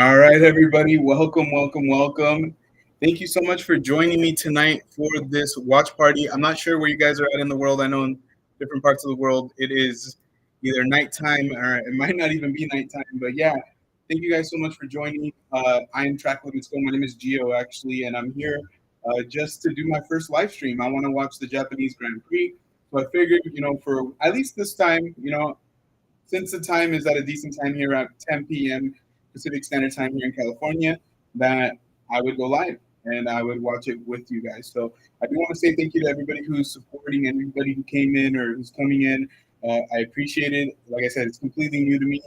All right, everybody. Welcome, welcome, welcome. Thank you so much for joining me tonight for this watch party. I'm not sure where you guys are at in the world. I know in different parts of the world it is either nighttime or it might not even be nighttime. But yeah, thank you guys so much for joining me. I'm track Limitz. My name is Gio, actually, and I'm here just to do my first live stream. I want to watch the Japanese Grand Prix. So I figured, for at least this time, since the time is at a decent time here at 10 p.m. Pacific Standard Time here in California, that I would go live and I would watch it with you guys. So I do want to say thank you to everybody who's supporting, everybody who came in or who's coming in. I appreciate it. Like I said, it's completely new to me.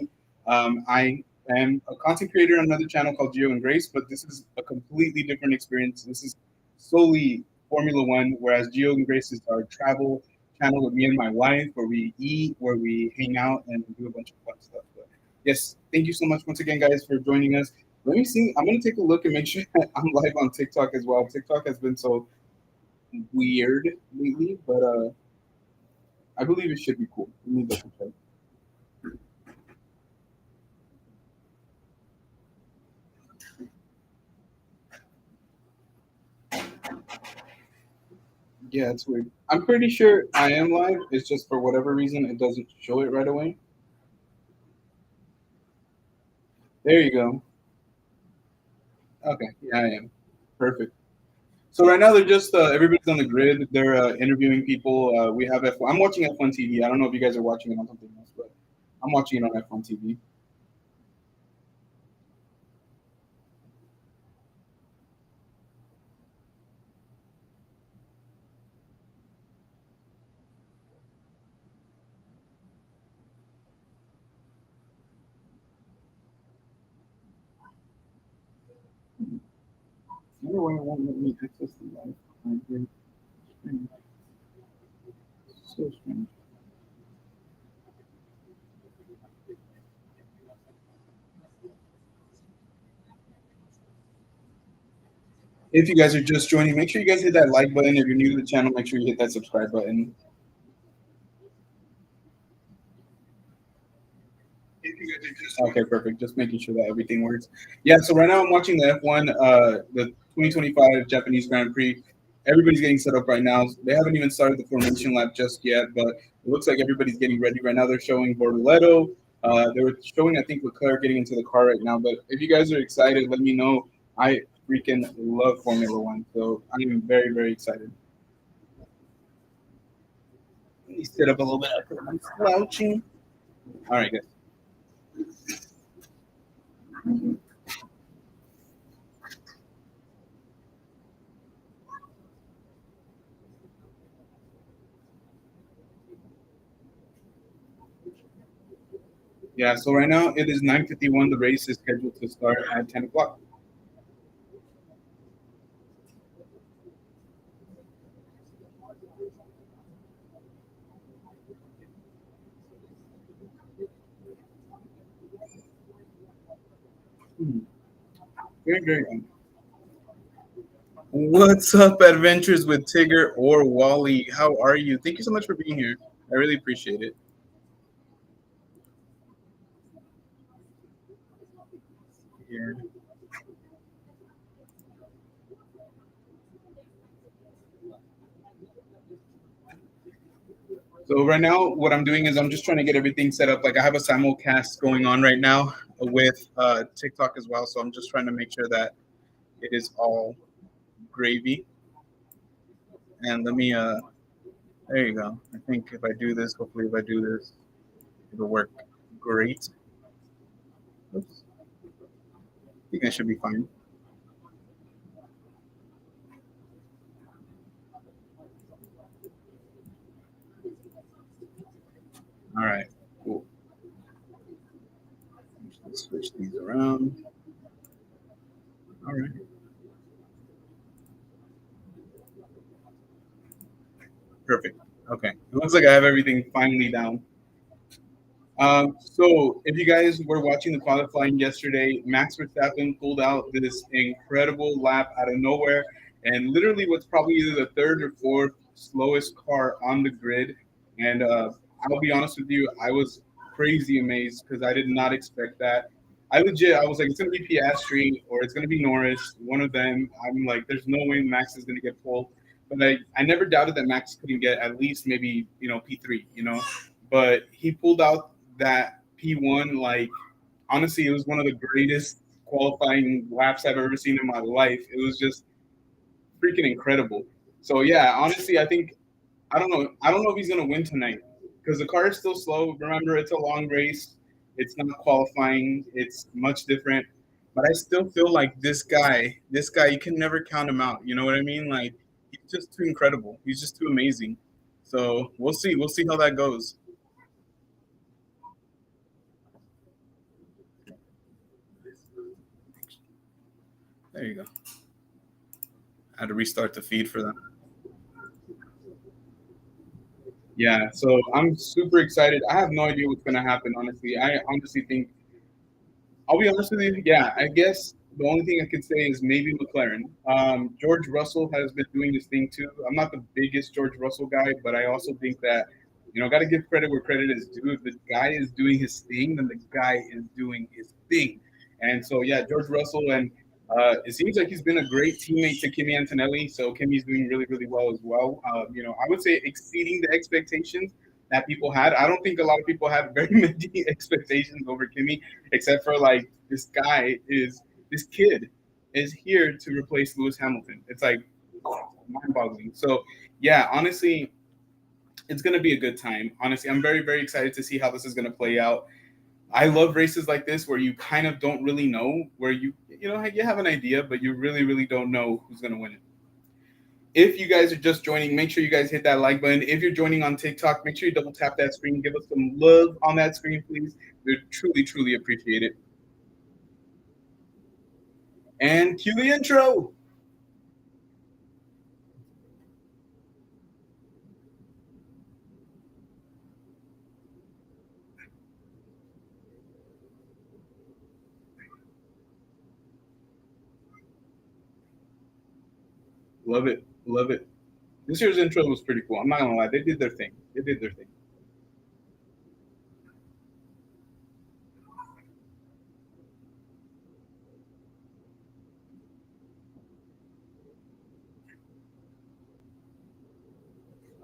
I am a content creator on another channel called Geo and Grace, but this is a completely different experience. This is solely Formula One, whereas Geo and Grace is our travel channel with me and my wife, where we eat, where we hang out, and do a bunch of fun stuff. But yes, thank you so much once again, guys, for joining us. Let me see. I'm gonna take a look and make sure that I'm live on TikTok as well. TikTok has been so weird lately, but I believe it should be cool. Let me double check. Yeah, it's weird. I'm pretty sure I am live. It's just for whatever reason it doesn't show it right away. There you go. Okay, yeah, I am. Perfect. So right now they're just everybody's on the grid. They're interviewing people. We have F1. I'm watching F1 TV. I don't know if you guys are watching it on something else, but I'm watching it on F1 TV. I wonder why it won't let me access the live on here. Strange. So strange. If you guys are just joining, make sure you guys hit that like button. If you're new to the channel, make sure you hit that subscribe button. Okay, perfect. Just making sure that everything works. Yeah, so right now I'm watching the F1, the 2025 Japanese Grand Prix. Everybody's getting set up right now. They haven't even started the formation lap just yet, but it looks like everybody's getting ready right now. They're showing Bortoleto. They were showing, I think, Leclerc getting into the car right now. But if you guys are excited, let me know. I freaking love Formula One, so I'm very, very excited. Let me sit up a little bit. I'm slouching. All right, guys. Yeah, so right now it is 9:51. The race is scheduled to start at 10 o'clock. Hmm. Very, very good. What's up, Adventures with Tigger or Wally? How are you? Thank you so much for being here. I really appreciate it. Yeah. So right now, what I'm doing is I'm just trying to get everything set up. Like I have a simulcast going on right now with TikTok as well. So I'm just trying to make sure that it is all gravy. And let me, there you go. I think if I do this, hopefully if I do this, it'll work great. Oops. I think that should be fine. All right, cool. Let's switch these around. All right, perfect. Okay, it looks like I have everything finally down. So if you guys were watching the qualifying yesterday, Max Verstappen pulled out this incredible lap out of nowhere, and literally what's probably either the third or fourth slowest car on the grid. And I'll be honest with you, I was crazy amazed because I did not expect that. I was like, it's gonna be Piastri or it's gonna be Norris, one of them. I'm like, there's no way Max is gonna get pulled. But I never doubted that Max couldn't get at least maybe P3, but he pulled out that P1. Like honestly, it was one of the greatest qualifying laps I've ever seen in my life. It was just freaking incredible. So yeah, honestly, I think I don't know. I don't know if he's gonna win tonight because the car is still slow. Remember, it's a long race. It's not qualifying. It's much different. But I still feel like this guy, you can never count him out. You know what I mean? Like he's just too incredible. He's just too amazing. So we'll see. We'll see how that goes. There you go. I had to restart the feed for them. Yeah, so I'm super excited. I have no idea what's gonna happen. Honestly, I honestly think I'll be honest with you. Yeah, I guess the only thing I could say is maybe McLaren. George Russell has been doing this thing too. I'm not the biggest George Russell guy, but I also think that got to give credit where credit is due. If the guy is doing his thing, then the guy is doing his thing. And so, yeah, George Russell, and it seems like he's been a great teammate to Kimi Antonelli. So Kimi's doing really, really well as well. I would say exceeding the expectations that people had. I don't think a lot of people had very many expectations over Kimi, except for like this kid is here to replace Lewis Hamilton. It's like mind-boggling. So yeah, honestly, it's gonna be a good time. Honestly, I'm very, very excited to see how this is gonna play out. I love races like this where you kind of don't really know, where you have an idea, but you really, really don't know who's gonna win it. If you guys are just joining, make sure you guys hit that like button. If you're joining on TikTok, make sure you double tap that screen. Give us some love on that screen, please. We truly, truly appreciate it. And cue the intro. Love it. Love it. This year's intro was pretty cool. I'm not gonna lie. They did their thing. They did their thing.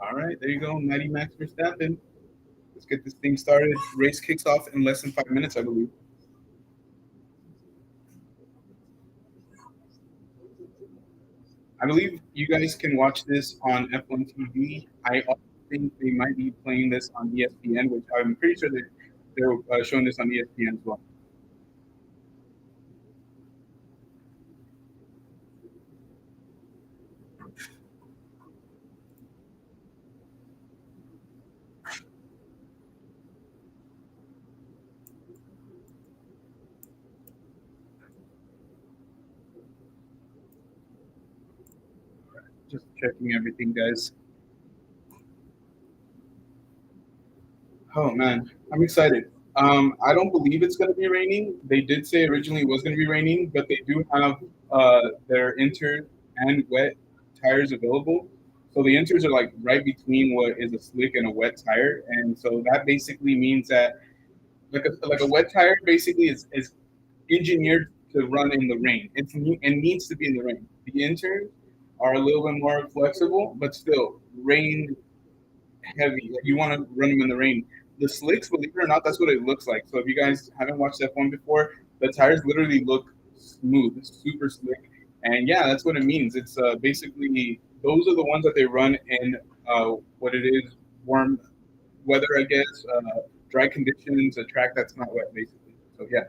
All right, there you go. Mighty Max Verstappen. Let's get this thing started. Race kicks off in less than 5 minutes, I believe. I believe you guys can watch this on F1 TV. I also think they might be playing this on ESPN, which I'm pretty sure they're showing this on ESPN as well. Just checking everything, guys. Oh man, I'm excited. I don't believe it's going to be raining. They did say originally it was going to be raining, but they do have their inter and wet tires available. So the inters are like right between what is a slick and a wet tire, and so that basically means that like a wet tire basically is engineered to run in the rain. It needs to be in the rain. The inters are a little bit more flexible, but still rain heavy. Like you want to run them in the rain. The slicks, believe it or not, that's what it looks like. So if you guys haven't watched F1 before, the tires literally look smooth, super slick. And yeah, that's what it means. It's basically those are the ones that they run in what it is warm weather, I guess, dry conditions, a track that's not wet, basically. So yeah.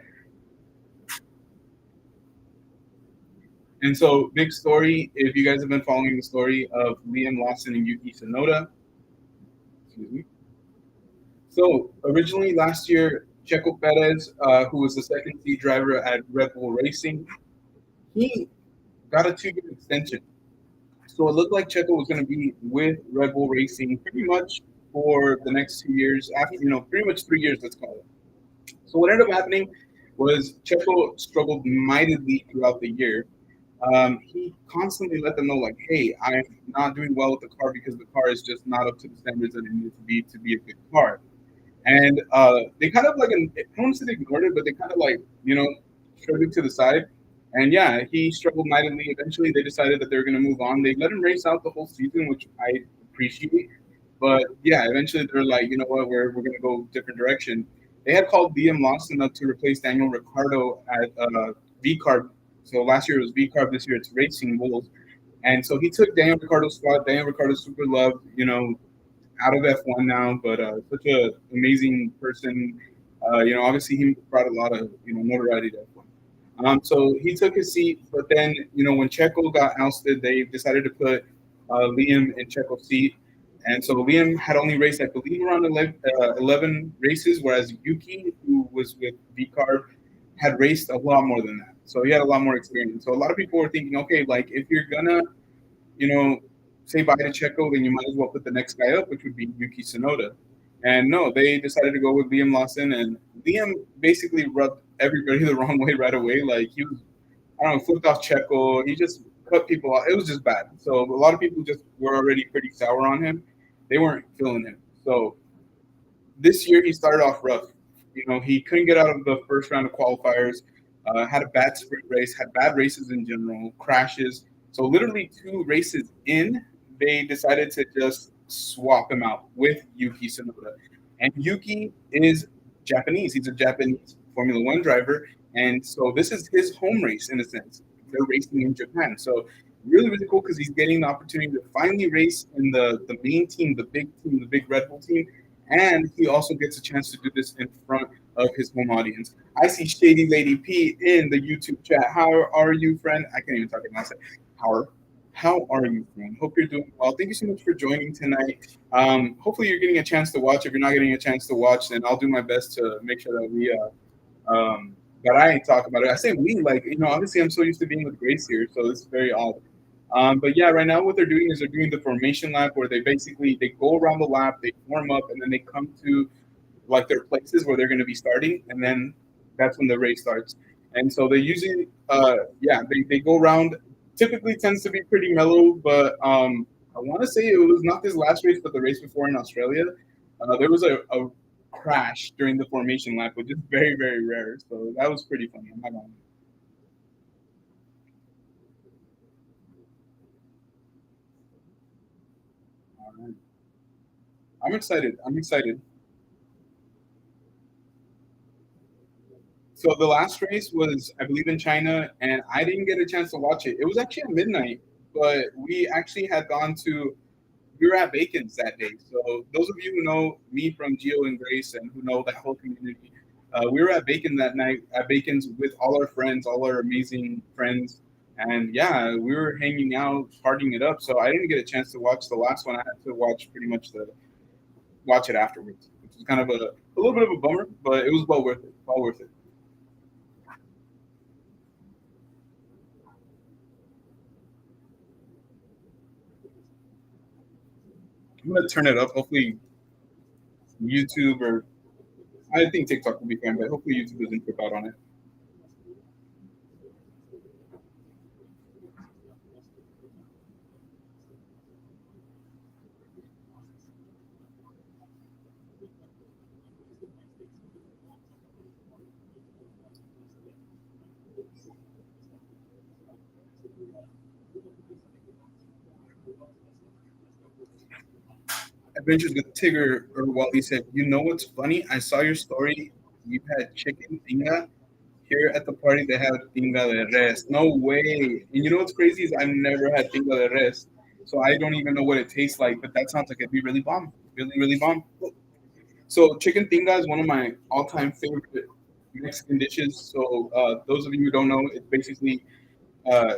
And so big story. If you guys have been following the story of Liam Lawson and Yuki Tsunoda, excuse me. So originally last year, Checo Perez, who was the second seed driver at Red Bull Racing, he got a 2 year extension. So it looked like Checo was going to be with Red Bull Racing pretty much for the next 2 years. After pretty much 3 years, let's call it. So what ended up happening was Checo struggled mightily throughout the year. He constantly let them know, like, "Hey, I'm not doing well with the car because the car is just not up to the standards that it needs to be a good car." and they kind of like I don't want to say they ignored it, but they kind of like shoved it to the side. And yeah, he struggled mightily. Eventually, they decided that they were going to move on. They let him race out the whole season, which I appreciate. But yeah, eventually they're like, you know what, we're going to go different direction. They had called Liam Lawson up to replace Daniel Ricciardo at V Carb. So last year it was V Carb. This year it's Racing Bulls. And so he took Daniel Ricciardo's spot. Daniel Ricciardo's super loved, out of F1 now, but such an amazing person. Obviously he brought a lot of notoriety to F1. So he took his seat, but then when Checo got ousted, they decided to put Liam in Checo's seat, and so Liam had only raced, I believe, around 11 races, whereas Yuki, who was with VCARB, had raced a lot more than that. So he had a lot more experience. So a lot of people were thinking, okay, like if you're gonna you know, say bye to Checo, then you might as well put the next guy up, which would be Yuki Tsunoda. And no, they decided to go with Liam Lawson, and Liam basically rubbed everybody the wrong way right away. Like he was, I don't know, flipped off Checo. He just cut people off. It was just bad. So a lot of people just were already pretty sour on him. They weren't feeling him. So this year he started off rough. He couldn't get out of the first round of qualifiers. Had a bad sprint race. Had bad races in general. Crashes. So literally 2 races in, they decided to just swap him out with Yuki Tsunoda. And Yuki is Japanese. He's a Japanese Formula One driver. And so this is his home race in a sense. They're racing in Japan. So really, really cool because he's getting the opportunity to finally race in the main team, the big Red Bull team. And he also gets a chance to do this in front of his home audience. I see Shady Lady P in the YouTube chat. How are you, friend? I can't even talk about myself. How are you, friend? Hope you're doing well. Thank you so much for joining tonight. Hopefully you're getting a chance to watch. If you're not getting a chance to watch, then I'll do my best to make sure that that I talk about it. I say we, like, obviously I'm so used to being with Grace here, so this is very odd. But yeah, right now what they're doing is they're doing the formation lap where they go around the lap, they form up, and then they come to like their places where they're going to be starting, and then that's when the race starts. And so they usually, they go around. Typically tends to be pretty mellow, but I want to say it was not this last race, but the race before in Australia. There was a crash during the formation lap, which is very, very rare. So that was pretty funny. I'm not gonna lie. All right. I'm excited. I'm excited. So the last race was, I believe, in China, and I didn't get a chance to watch it. It was actually at midnight, but we actually had gone to. We were at Bacon's that day. So those of you who know me from Geo and Grace, and who know that whole community, we were at Bacon that night at Bacon's with all our friends, all our amazing friends, and yeah, we were hanging out, partying it up. So I didn't get a chance to watch the last one. I had to watch pretty much the watch it afterwards, which was kind of a little bit of a bummer, but it was well worth it. Well worth it. I'm gonna turn it up. Hopefully YouTube or I think TikTok will be fine, but hopefully YouTube doesn't trip out on it. Adventures with Tigger or Wally said, "You know what's funny? I saw your story. You had chicken tinga here at the party. They have tinga de res. No way! And you know what's crazy is I've never had tinga de res, so I don't even know what it tastes like. But that sounds like it'd be really bomb, really really bomb. So chicken tinga is one of my all-time favorite Mexican dishes. So those of you who don't know, it's basically uh,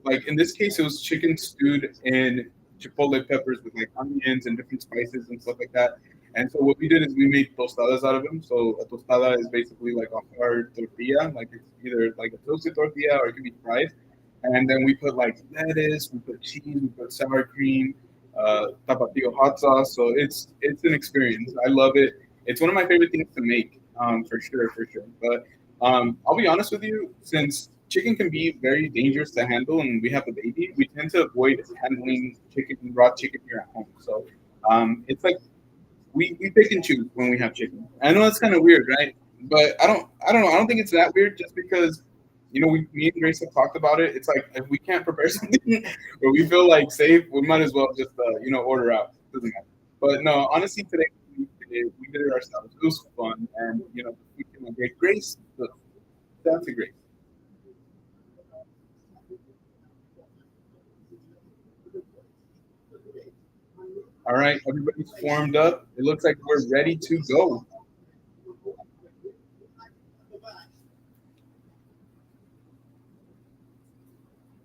like in this case, it was chicken stewed in chipotle peppers with like onions and different spices and stuff like that. And so what we did is we made tostadas out of them. So a tostada is basically like a hard tortilla, like it's either like a toasted tortilla or it can be fried. And then we put like lettuce, we put cheese, we put sour cream, tapatio hot sauce. So it's an experience. I love it. It's one of my favorite things to make, for sure, for sure. But I'll be honest with you, since chicken can be very dangerous to handle and we have a baby, we tend to avoid handling raw chicken here at home. So it's like we pick and choose when we have chicken. I know that's kind of weird, right? But I don't know. I don't think it's that weird just because me and Grace have talked about it. It's like if we can't prepare something or we feel like safe, we might as well just order out. Doesn't matter. But no, honestly, today we did it ourselves. It was fun, and the food came out great. Grace, that's a great. All right, everybody's formed up. It looks like we're ready to go.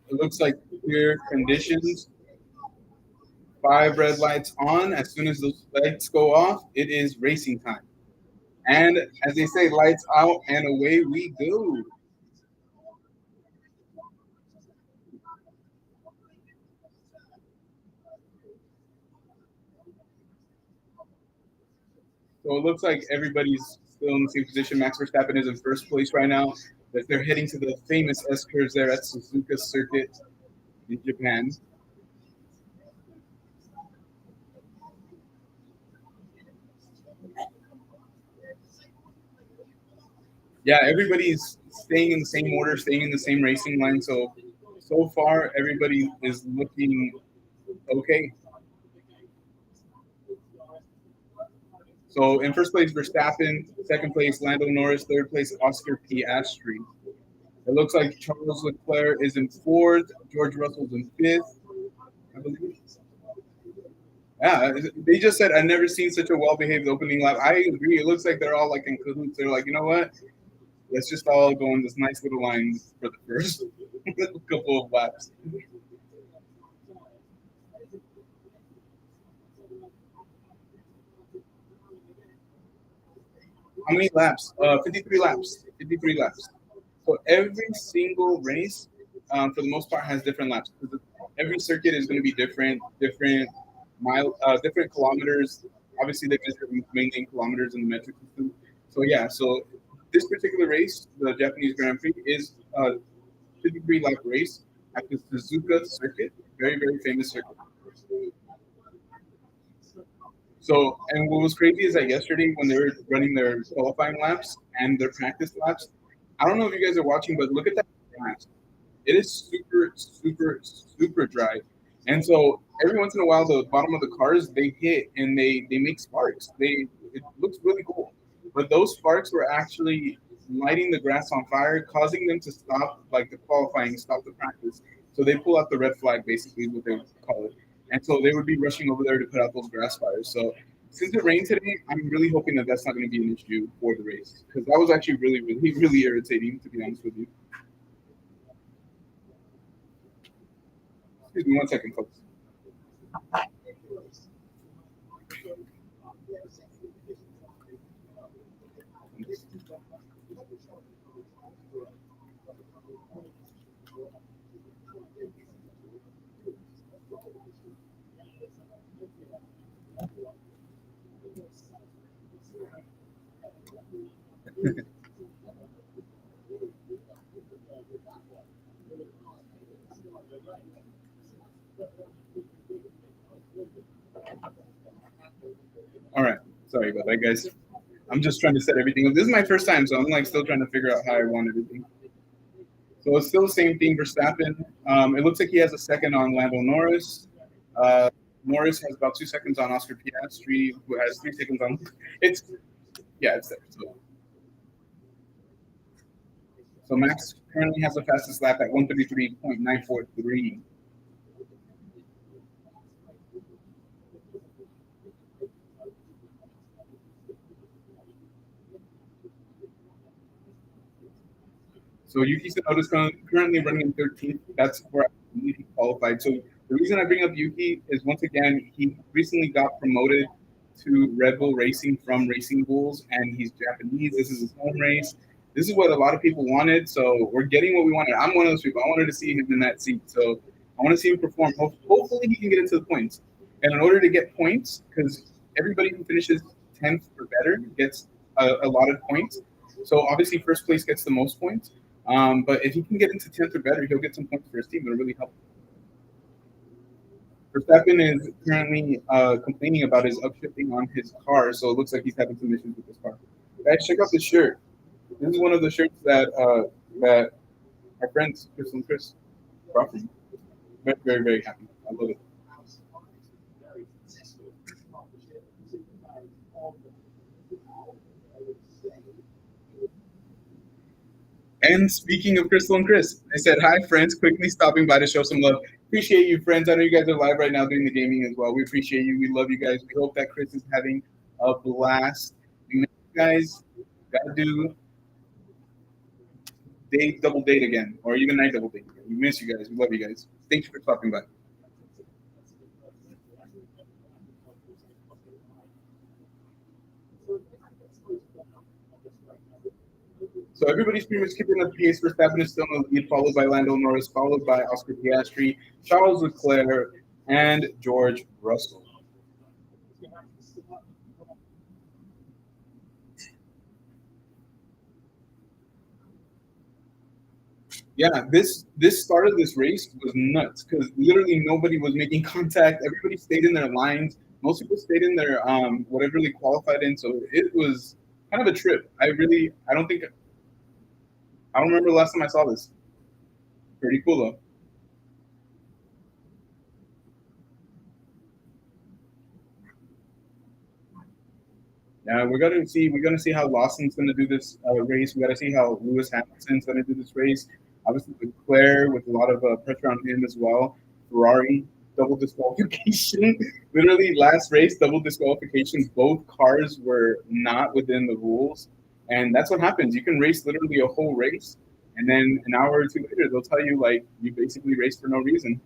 It looks like clear conditions. 5 red lights on. As soon as those lights go off, it is racing time. And as they say, lights out and away we go. So it looks like everybody's still in the same position. Max Verstappen is in first place right now. As they're heading to the famous S curves there at Suzuka Circuit in Japan. Yeah, everybody's staying in the same order, staying in the same racing line. So far, everybody is looking okay. So in first place, Verstappen. Second place, Lando Norris. Third place, Oscar Piastri. It looks like Charles Leclerc is in fourth. George Russell's in fifth, I believe. Yeah, they just said I've never seen such a well-behaved opening lap. I agree. It looks like they're all like in cahoots. They're like, you know what? Let's just all go in this nice little line for the first couple of laps. How many laps? 53 laps. 53 laps. So every single race, for the most part, has different laps. Every circuit is going to be different different kilometers. Obviously, they measure mainly in kilometers in the metric system. So yeah, so this particular race, the Japanese Grand Prix, is a 53 lap race at the Suzuka circuit, very very famous circuit. So, and what was crazy is that yesterday when they were running their qualifying laps and their practice laps, I don't know if you guys are watching, but look at that grass. It is super, super, super dry. And so every once in a while, the bottom of the cars they hit and they make sparks. It looks really cool, but those sparks were actually lighting the grass on fire, causing them to stop like the qualifying, stop the practice. So they pull out the red flag, basically, is what they call it. And so they would be rushing over there to put out those grass fires. So since it rained today, I'm really hoping that that's not going to be an issue for the race because that was actually really, really, really irritating, to be honest with you. Excuse me 1 second, folks. All right. Sorry about that, guys. I'm just trying to set everything up. This is my first time, so I'm like still trying to figure out how I want everything. So it's still the same thing. Verstappen. It looks like he has a second on Lando Norris. Uh, Norris has about 2 seconds on Oscar Piastri, who has 3 seconds on. It's it's there. So Max currently has the fastest lap at 1:33.943. So Yuki Tsunoda is currently running in 13th. That's where I believe he qualified. So the reason I bring up Yuki is once again he recently got promoted to Red Bull Racing from Racing Bulls, and he's Japanese. This is his home race. This is what a lot of people wanted. So we're getting what we wanted. I'm one of those people. I wanted to see him in that seat. So I want to see him perform. Hopefully he can get into the points. And in order to get points, because everybody who finishes 10th or better gets a lot of points. So obviously first place gets the most points. But if he can get into 10th or better, he'll get some points for his team. It'll really help. Verstappen is currently complaining about his upshifting on his car, so it looks like he's having some issues with his car. Guys, check out this shirt. This is one of the shirts that our friends Chris and Chris brought me. Very, very, very happy. I love it. And speaking of Crystal and Chris, they said, "Hi, friends. Quickly stopping by to show some love. Appreciate you, friends. I know you guys are live right now doing the gaming as well. We appreciate you. We love you guys. We hope that Chris is having a blast. You guys gotta do double date again, or even night double date again. We miss you guys. We love you guys. Thank you for stopping by." So everybody's pretty much keeping up the pace. Verstappen is still in the lead, followed by Lando Norris, followed by Oscar Piastri, Charles Leclerc, and George Russell. Yeah, this start of this race was nuts because literally nobody was making contact. Everybody stayed in their lines. Most people stayed in their whatever they qualified in. So it was kind of a trip. I don't remember the last time I saw this. Pretty cool though. Yeah, we're gonna see how Lawson's gonna do this race. We got to see how Lewis Hamilton's gonna do this race. Obviously, Leclerc with a lot of pressure on him as well. Ferrari double disqualification. Literally, last race double disqualifications. Both cars were not within the rules, and that's what happens. You can race literally a whole race, and then an hour or two later, they'll tell you like you basically raced for no reason.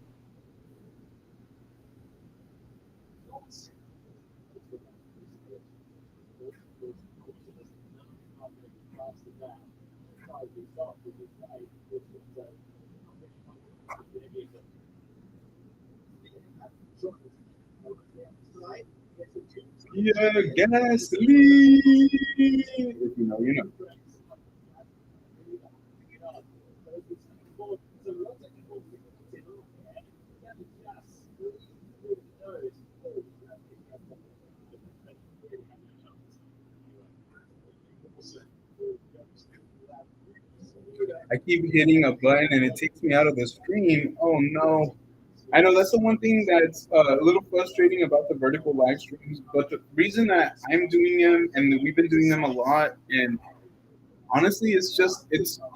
Yeah, gasoline. If you know, you know. I keep hitting a button and it takes me out of the stream. Oh no. I know that's the one thing that's a little frustrating about the vertical live streams, but the reason that I'm doing them and we've been doing them a lot, and honestly, it's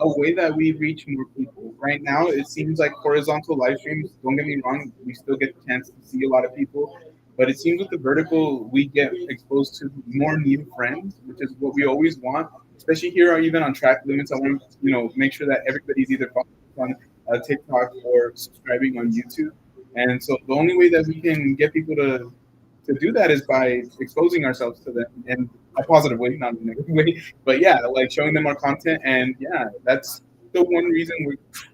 a way that we reach more people. Right now, it seems like horizontal live streams. Don't get me wrong, we still get the chance to see a lot of people, but it seems with the vertical, we get exposed to more new friends, which is what we always want. Especially here, or even on track limits, I want to make sure that everybody's either following on TikTok or subscribing on YouTube. And so the only way that we can get people to do that is by exposing ourselves to them in a positive way, not in a negative way. But yeah, like showing them our content, and yeah, that's the one reason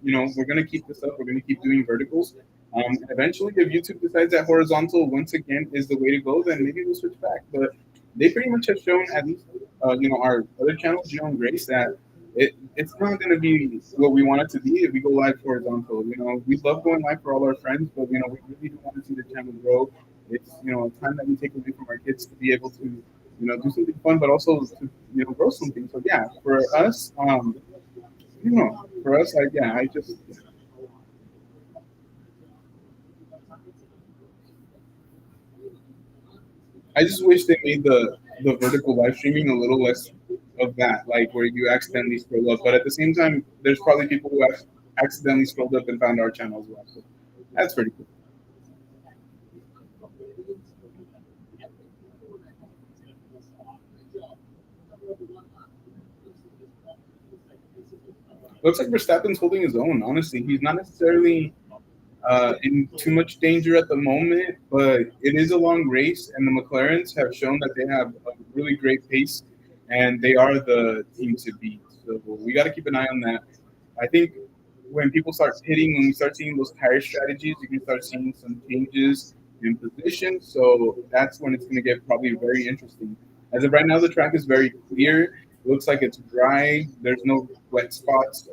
we're gonna keep this up. We're gonna keep doing verticals. And eventually, if YouTube decides that horizontal once again is the way to go, then maybe we'll switch back. But they pretty much have shown, at least our other channel, Geo and Grace, that it's not going to be what we want it to be if we go live horizontal. We love going live for all our friends, but we really do want to see the channel grow. It's a time that we take away from our kids to be able to do something fun, but also to grow something. So yeah, for us, like yeah, I just wish they made the vertical live streaming a little less of that, like where you accidentally scroll up. But at the same time, there's probably people who have accidentally scrolled up and found our channel as well. So that's pretty cool. Looks like Verstappen's holding his own. Honestly, he's not necessarily in too much danger at the moment, but it is a long race, and the McLarens have shown that they have a really great pace, and they are the team to beat. So we got to keep an eye on that. I think when we start seeing those tire strategies, you can start seeing some changes in position. So that's when it's going to get probably very interesting. As of right now, the track is very clear. It looks like it's dry. There's no wet spots.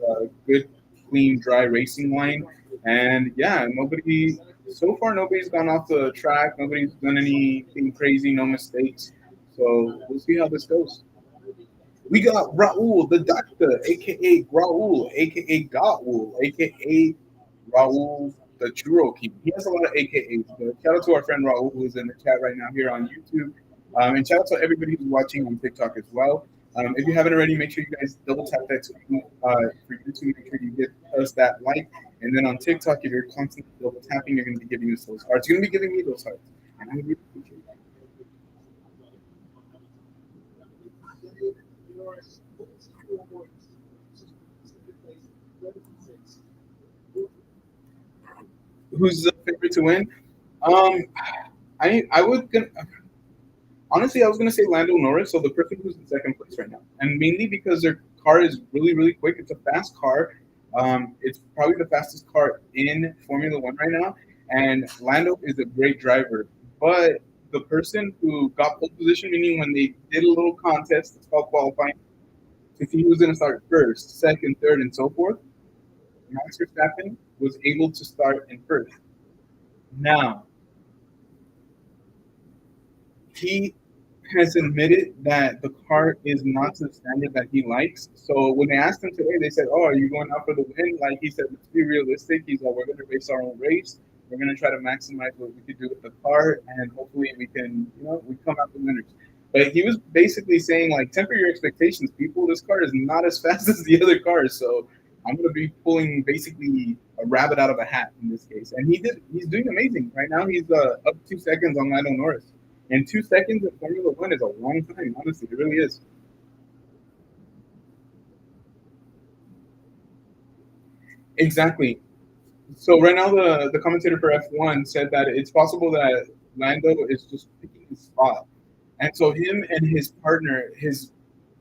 Good, clean, dry racing line. And yeah, nobody so far nobody's gone off the track. Nobody's done anything crazy. No mistakes. So we'll see how this goes. We got Raul, the doctor, aka Raul, aka Gaul, aka Raul, the Churro King. He has a lot of AKAs. But shout out to our friend Raul, who is in the chat right now here on YouTube. And shout out to everybody who's watching on TikTok as well. If you haven't already, make sure you guys double tap that screen for YouTube. Make sure you get us that like. And then on TikTok, if you're constantly double tapping, you're going to be giving us those hearts. You're going to be giving me those hearts. And I really appreciate that. Who's the favorite to win? Um, I would honestly I was gonna say Lando Norris, so the person who's in second place right now, and mainly because their car is really really quick. It's a fast car. It's probably the fastest car in Formula One right now, and Lando is a great driver. But the person who got pole position, meaning when they did a little contest, it's called qualifying, to see who was gonna start first, second, third, and so forth. Max Verstappen was able to start in first. Now he has admitted that the car is not to the standard that he likes. So when they asked him today, they said, "Oh, are you going out for the win?" Like he said, "Let's be realistic." He's like, "We're going to race our own race. We're going to try to maximize what we could do with the car, and hopefully we can, we come out the winners." But he was basically saying, like, temper your expectations, people. This car is not as fast as the other cars, so I'm going to be pulling basically a rabbit out of a hat in this case. And he did. He's doing amazing right now. He's up 2 seconds on Lando Norris. And 2 seconds in Formula One is a long time, honestly. It really is. Exactly. So right now, the commentator for F1 said that it's possible that Lando is just picking his spot, and so him and his partner, his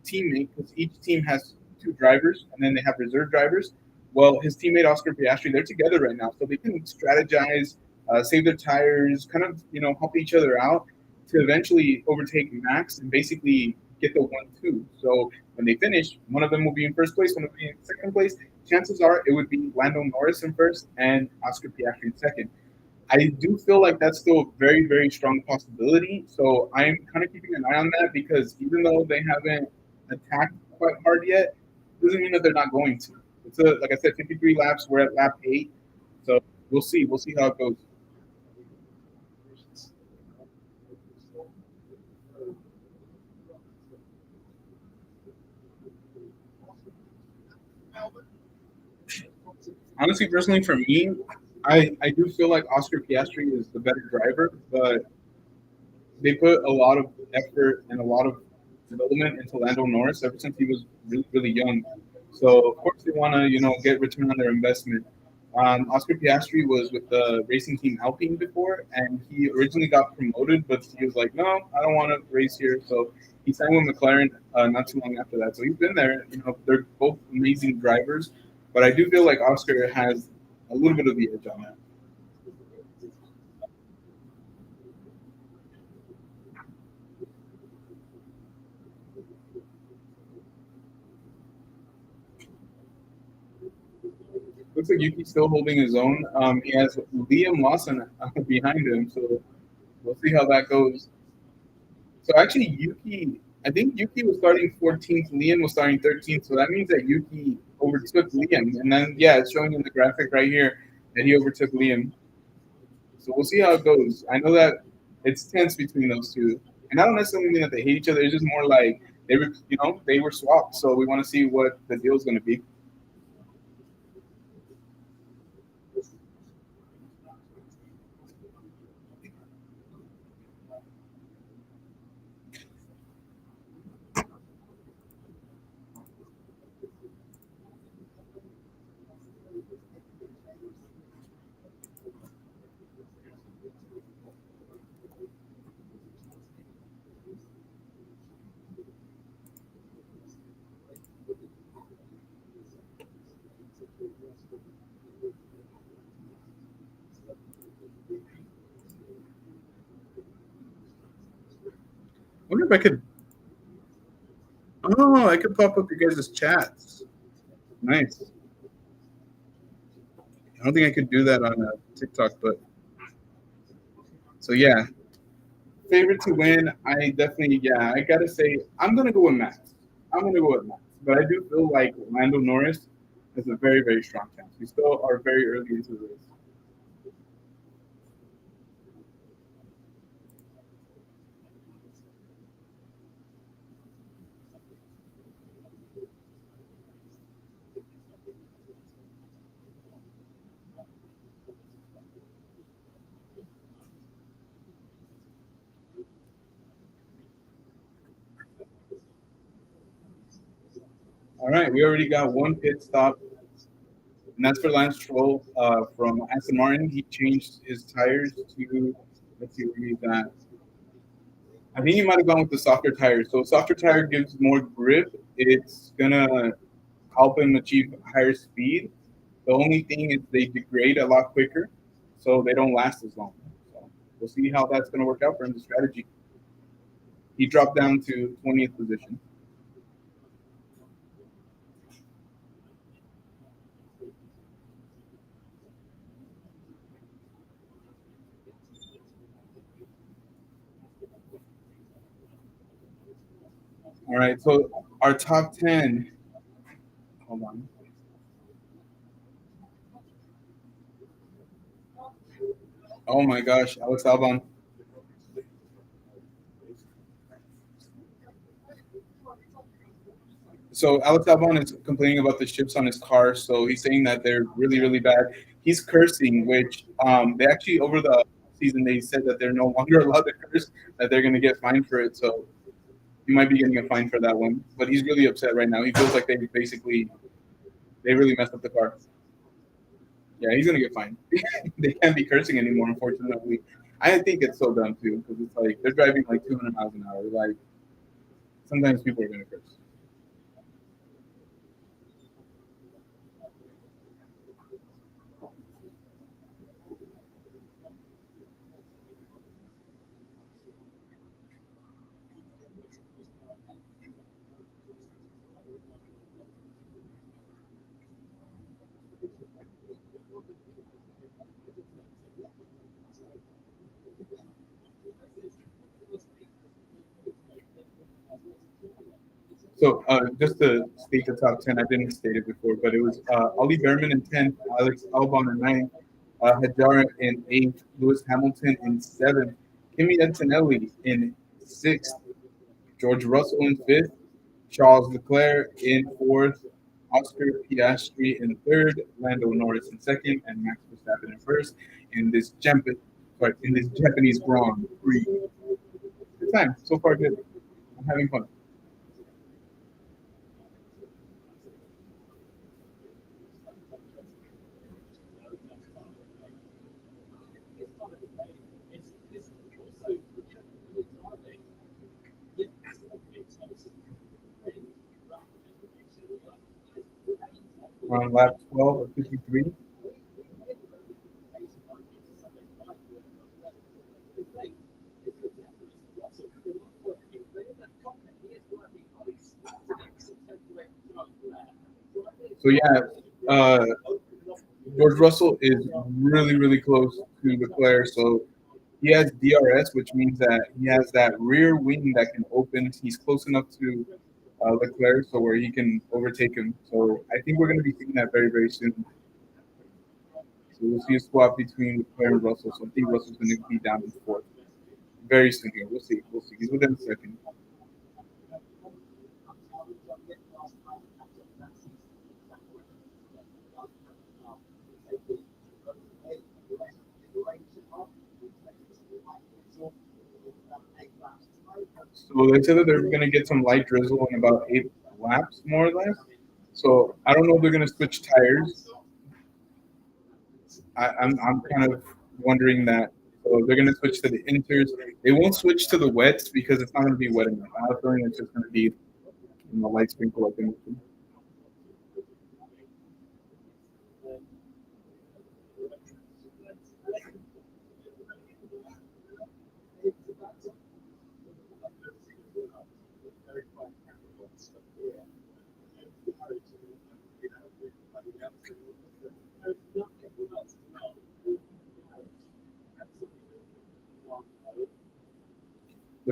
teammate, because each team has two drivers, and then they have reserve drivers. Well, his teammate Oscar Piastri, they're together right now, so they can strategize, save their tires, kind of help each other out to eventually overtake Max and basically get the 1-2. So when they finish, one of them will be in first place, one will be in second place. Chances are it would be Lando Norris in first and Oscar Piastri in second. I do feel like that's still a very, very strong possibility. So I'm kind of keeping an eye on that because even though they haven't attacked quite hard yet, doesn't mean that they're not going to. It's like I said, 53 laps. We're at lap 8, so we'll see. We'll see how it goes. Honestly, personally, for me, I do feel like Oscar Piastri is the better driver, but they put a lot of effort and a lot of development into Lando Norris ever since he was really, really young. So of course they want to, get return on their investment. Oscar Piastri was with the racing team Alpine before, and he originally got promoted, but he was like, "No, I don't want to race here." So he signed with McLaren not too long after that. So he's been there. They're both amazing drivers, but I do feel like Oscar has a little bit of the edge on that. Looks like Yuki's still holding his own. He has Liam Lawson behind him, so we'll see how that goes. So actually, I think Yuki was starting 14th, Liam was starting 13th, so that means that Yuki overtook Liam. And then, yeah, it's showing in the graphic right here that he overtook Liam. So we'll see how it goes. I know that it's tense between those two. And I don't necessarily mean that they hate each other. It's just more like they were swapped. So we want to see what the deal is going to be. I wonder if I could. Oh, I could pop up your guys' chats. Nice. I don't think I could do that on TikTok, but So yeah, favorite to win. I definitely I gotta say I'm gonna go with Max. I'm gonna go with Max, but I do feel like Lando Norris has a very strong chance. We still are very early into the race. All right, we already got one pit stop, and that's for Lance Stroll from Aston Martin. He changed his tires to, let's see what he's at. I think he might have gone with the softer tire. So softer tire gives more grip. It's gonna help him achieve higher speed. The only thing is they degrade a lot quicker, so they don't last as long. So we'll see how that's gonna work out for him. The strategy. He dropped down to 20th position. All right, so our top 10. Hold on. Oh my gosh, Alex Albon. So Alex Albon is complaining about the chips on his car. So he's saying that they're really bad. He's cursing, which they actually over the season they said that they're no longer allowed to curse, that they're going to get fined for it. So he might be getting a fine for that one. But he's really upset right now. He feels like they really messed up the car. Yeah, he's going to get fined. They can't be cursing anymore, unfortunately. I think it's so dumb too because it's like they're driving like 200 miles an hour. Like sometimes people are going to curse. So just to state the top 10, I didn't state it before, but it was Ollie Behrman in 10th, Alex Albon in ninth, Hadjar in 8th, Lewis Hamilton in 7th, Kimi Antonelli in 6th, George Russell in 5th, Charles Leclerc in 4th, Oscar Piastri in 3rd, Lando Norris in 2nd, and Max Verstappen in 1st in this Japanese Grand Prix. Good time. So far, good. I'm having fun. We're on lap 12 of 53. So yeah, uh, George Russell is really close to Leclerc. So he has DRS, which means that he has that rear wing that can open. He's close enough to Leclerc, so where he can overtake him. So I think we're going to be seeing that very soon. So we'll see a swap between Leclerc and Russell. So I think Russell's going to be down in fourth very soon here. We'll see. We'll see. He's within a second. So they said that they're going to get some light drizzle in about 8 laps, more or less. So I don't know if they're going to switch tires. I'm kind of wondering that. So they're going to switch to the inters. They won't switch to the wets because it's not going to be wet enough. I have a feeling it's just going to be light sprinkle like in.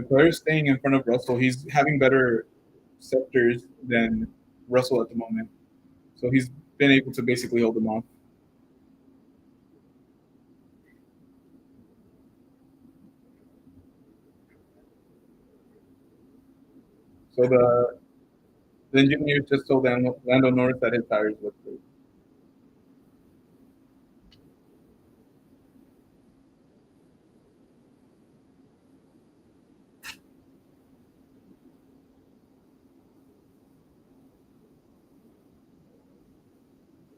Leclerc is staying in front of Russell. He's having better sectors than Russell at the moment, so he's been able to basically hold him off. So the engineer just told Lando Norris that his tires look good.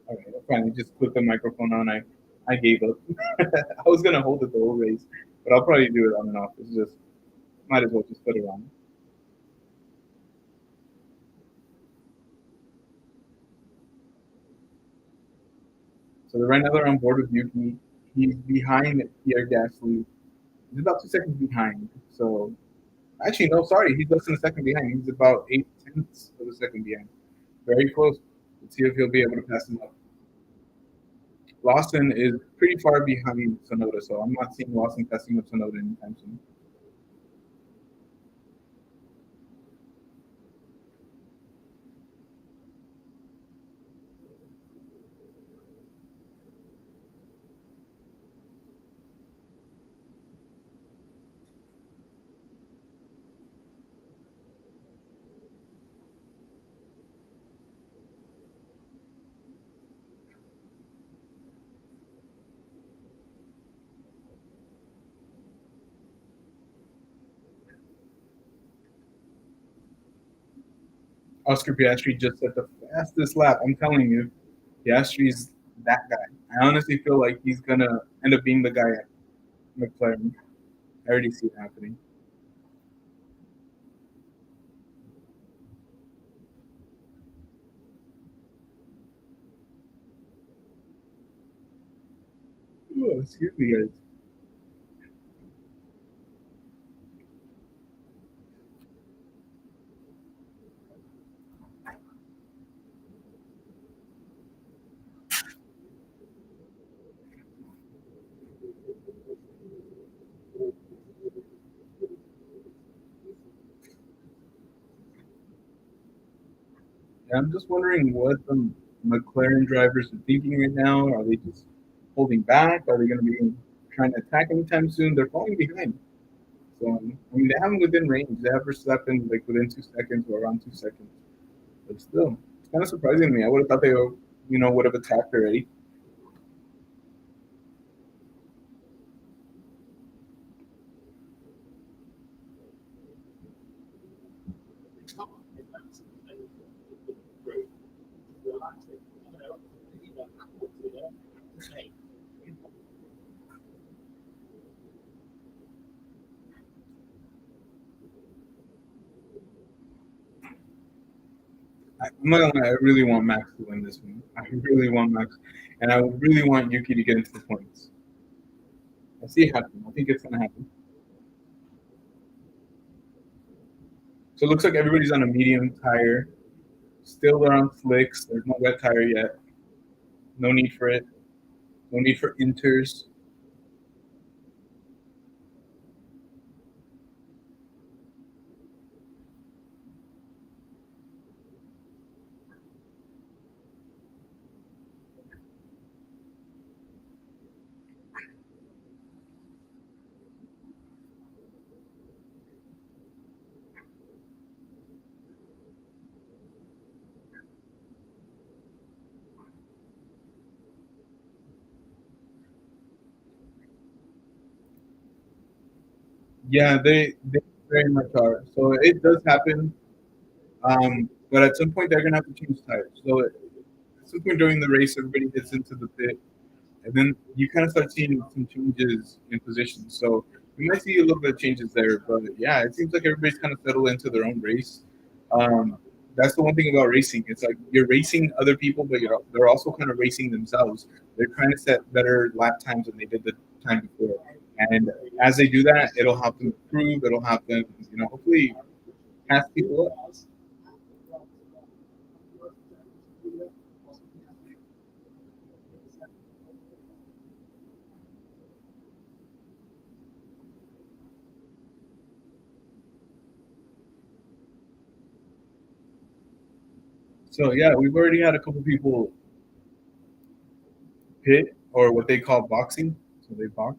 All right, I finally just put the microphone on. I gave up. I was gonna hold it the whole race, but I'll probably do it on and off. It's just might as well just put it on. So right now they're on board with Yuki. He's behind Pierre Gasly. He's about 2 seconds behind. So actually, no, sorry, he's less than a second behind. He's about 8 tenths of a second behind. Very close. Let's see if he'll be able to pass him up. Lawson is pretty far behind Sonoda, so I'm not seeing Lawson passing up Sonoda anytime soon. Oscar Piastri just set the fastest lap. I'm telling you, Piastri's that guy. I honestly feel like he's gonna end up being the guy at McLaren. I already see it happening. Ooh, excuse me, guys. Yeah, I'm just wondering what the McLaren drivers are thinking right now. Are they just holding back? Are they going to be trying to attack anytime soon? They're falling behind. So I mean, they have them within range. They have Verstappen like within 2 seconds or around 2 seconds. But still, it's kind of surprising to me. I would have thought they, would have attacked already. I'm not gonna lie, I really want Max to win this one. I really want Max, and I really want Yuki to get into the points. I see it happen. I think it's gonna happen. So it looks like everybody's on a medium tire. Still they're on slicks. There's no wet tire yet. No need for it. No need for inters. Yeah, they very much are. So it does happen. But at some point they're gonna have to change tires. So at some point during the race, everybody gets into the pit, and then you kind of start seeing some changes in position. So we might see a little bit of changes there, but yeah, it seems like everybody's kind of settled into their own race. Um, that's the one thing about racing. It's like you're racing other people, but they're also kind of racing themselves. They're trying to set better lap times than they did the time before. And as they do that, it'll help them improve. It'll help them, hopefully pass people up. So yeah, we've already had a couple people pit or what they call boxing. So they box.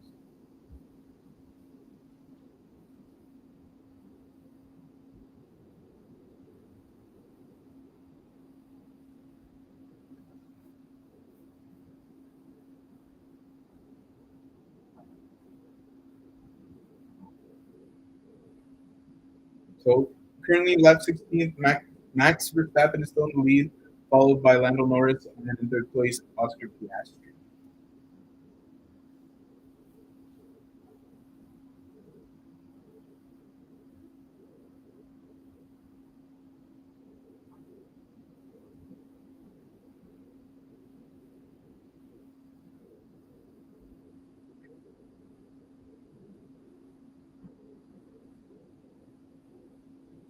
So currently lap 16, Max Verstappen is still in the lead, followed by Lando Norris, and then in third place, Oscar Piastri.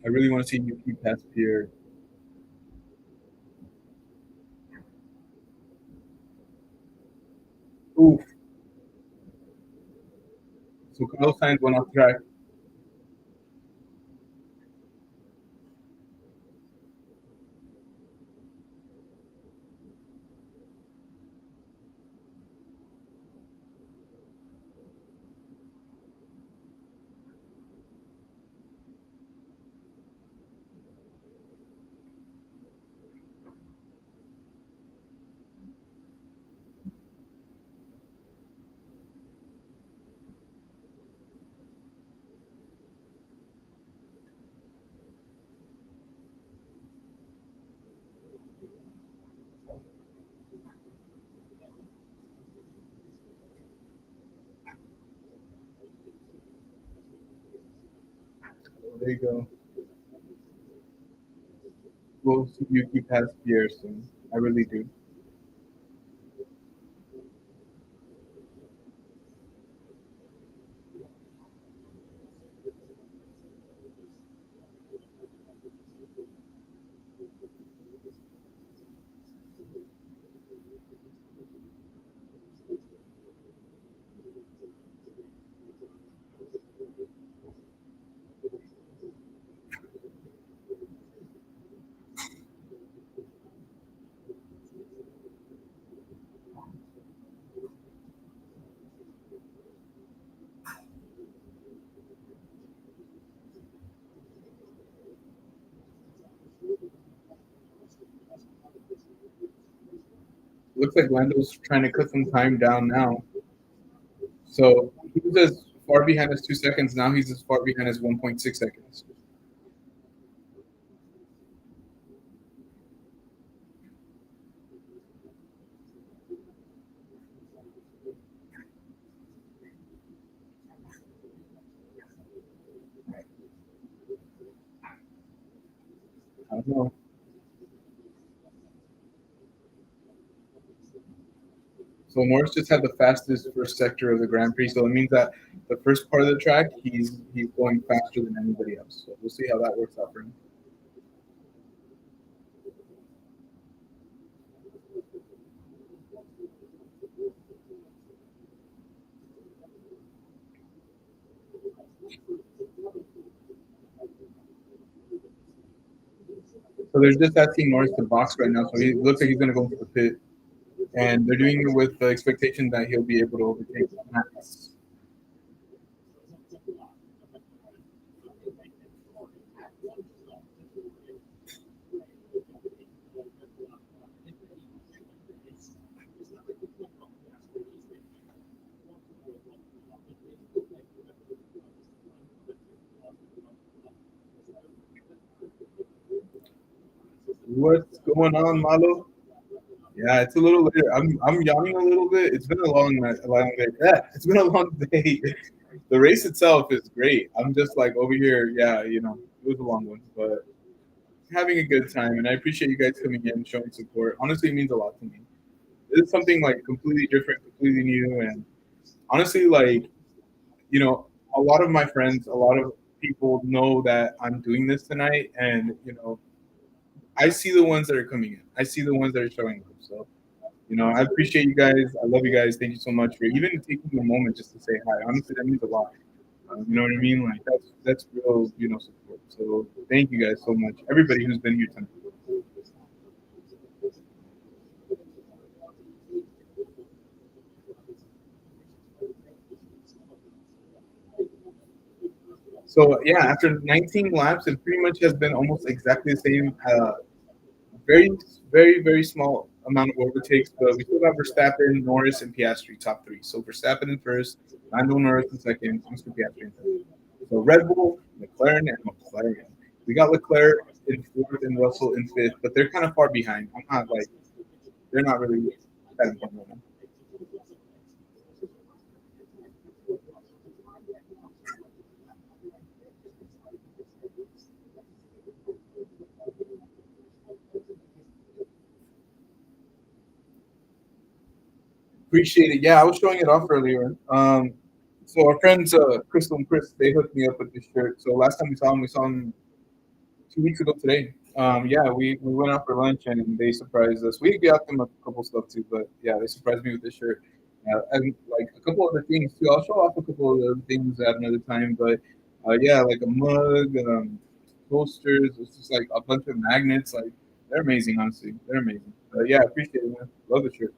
I really want to see Yuki pass Pierre. Oof. So Carlos Sainz went off track. There you go. We'll see Yuki pass Pierre soon. I really do. Looks like Lando's trying to cut some time down now. So he was as far behind as 2 seconds. Now he's as far behind as 1.6 seconds. I don't know. So Norris just had the fastest first sector of the Grand Prix. So it means that the first part of the track, he's going faster than anybody else. So we'll see how that works out for him. So they're just asking Norris to box right now. So he looks like he's going to go into the pit. And they're doing it with the expectation that he'll be able to overtake Max. What's going on, Malo? Yeah, it's a little later. I'm yawning a little bit. It's been a long day. Yeah, it's been a long day. The race itself is great. I'm just like over here. Yeah, it was a long one, but having a good time, and I appreciate you guys coming in and showing support. Honestly, it means a lot to me. It's something like completely different, completely new, and honestly, like a lot of my friends, a lot of people know that I'm doing this tonight, and I see the ones that are coming in. I see the ones that are showing up. So I appreciate you guys. I love you guys. Thank you so much for even taking a moment just to say hi. Honestly, that means a lot. You know what I mean? Like that's real, support. So thank you guys so much. Everybody who's been here tonight. So yeah, after 19 laps, it pretty much has been almost exactly the same. Very, very small amount of overtakes, but we still got Verstappen, Norris, and Piastri top three. So Verstappen in first, Lando Norris in second, Oscar Piastri in third. So Red Bull, McLaren, and McLaren. We got Leclerc in fourth and Russell in fifth, but they're kind of far behind. I'm not like they're not really that important right now. Appreciate it. Yeah, I was showing it off earlier. So our friends Crystal and Chris, they hooked me up with this shirt. So last time we saw them 2 weeks ago today. Yeah, we went out for lunch and they surprised us. We got them a couple stuff too, but yeah, they surprised me with this shirt. And like a couple other things too. I'll show off a couple of other things at another time. But yeah, like a mug, posters. It's just like a bunch of magnets. Like they're amazing, honestly. They're amazing. Yeah, appreciate it, man. Love the shirt.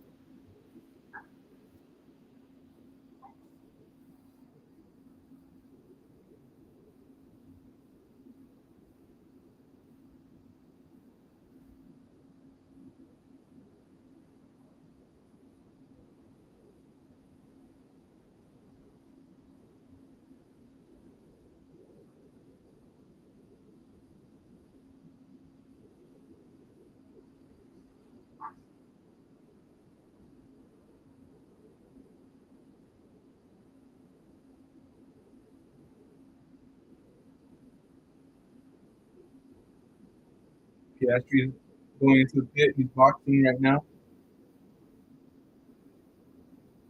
Piastri's going into the pit. He's boxing right now.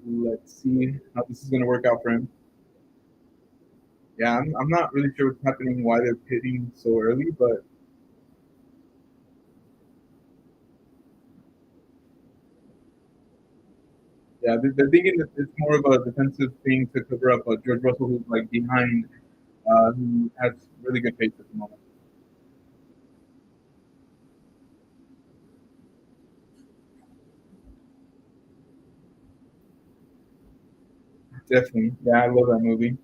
Let's see how this is going to work out for him. Yeah, I'm not really sure what's happening, why they're pitting so early, but yeah, they're thinking that it's more of a defensive thing to cover up George Russell, who's like behind, who has really good pace at the moment. Definitely. Yeah, I love that movie.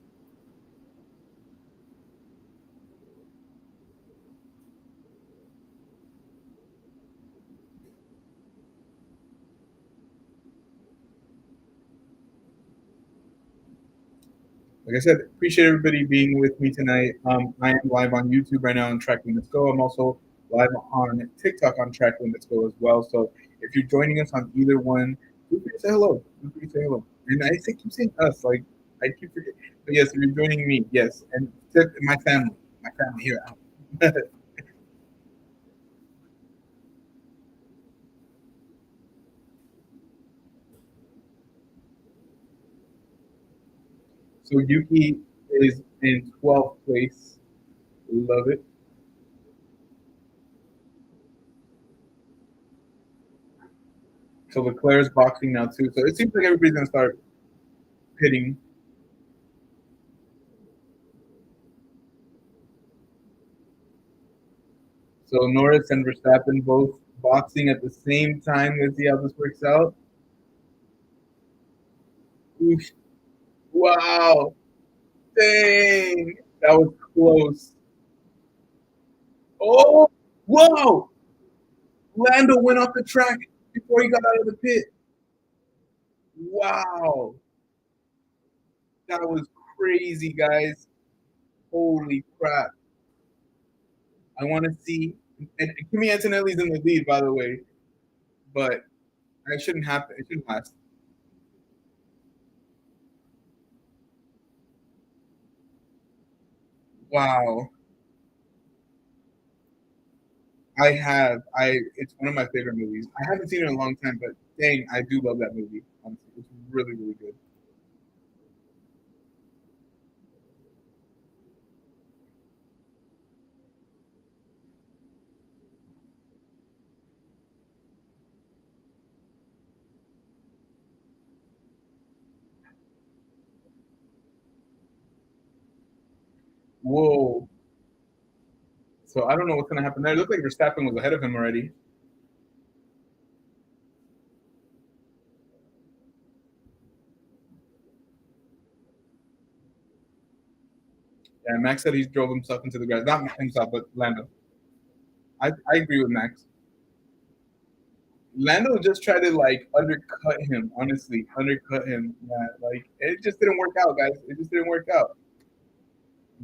Like I said, appreciate everybody being with me tonight. I am live on YouTube right now on Track Limits Go. I'm also live on TikTok on Track Limits Go as well. So if you're joining us on either one, feel free to say hello. Feel free to say hello. And I think keep saying us, like I keep forgetting. But yes, if you're joining me, yes, and my family here. So Yuki is in 12th place. Love it. So Leclerc's boxing now too. So it seems like everybody's gonna start pitting. So Norris and Verstappen both boxing at the same time. Let's see how this works out. Oof. Wow. Dang. That was close. Oh, whoa. Lando went off the track before he got out of the pit. Wow. That was crazy, guys. Holy crap. I want to see. And Kimi Antonelli's in the lead, by the way, but it shouldn't happen. It shouldn't last. Wow. I have. It's one of my favorite movies. I haven't seen it in a long time, but dang, I do love that movie. Honestly, it's really, really good. Whoa. So I don't know what's gonna happen there. It looked like Verstappen was ahead of him already. Yeah, Max said he drove himself into the grass. Not himself, but Lando. I agree with Max. Lando just tried to like undercut him, honestly, undercut him. Yeah, like it just didn't work out, guys. It just didn't work out.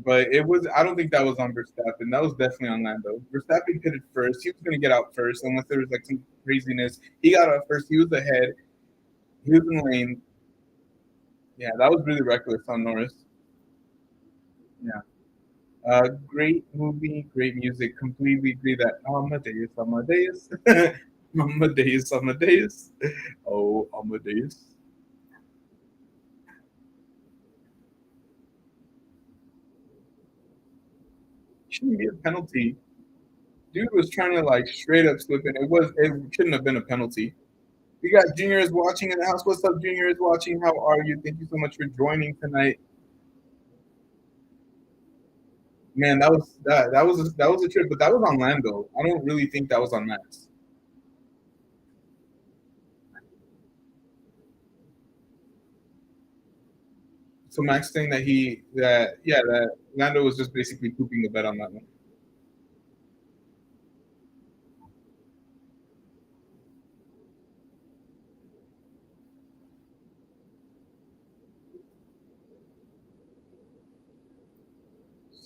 But it was. I don't think that was on Verstappen. That was definitely on Lando. Verstappen pitted first. He was going to get out first, unless there was like some craziness. He got out first. He was ahead. He was in the lane. Yeah, that was really reckless on Norris. Yeah. Great movie, great music. Completely agree that Amadeus, Amadeus, Amadeus, Amadeus. Oh, Amadeus. Shouldn't be a penalty. Dude was trying to like straight up slip in. It shouldn't have been a penalty. We got Junior is watching in the house. What's up, Junior is watching? How are you? Thank you so much for joining tonight. Man, that was a trip, but that was on Lando. I don't really think that was on Max. So Max saying that Lando was just basically pooping the bed on that one.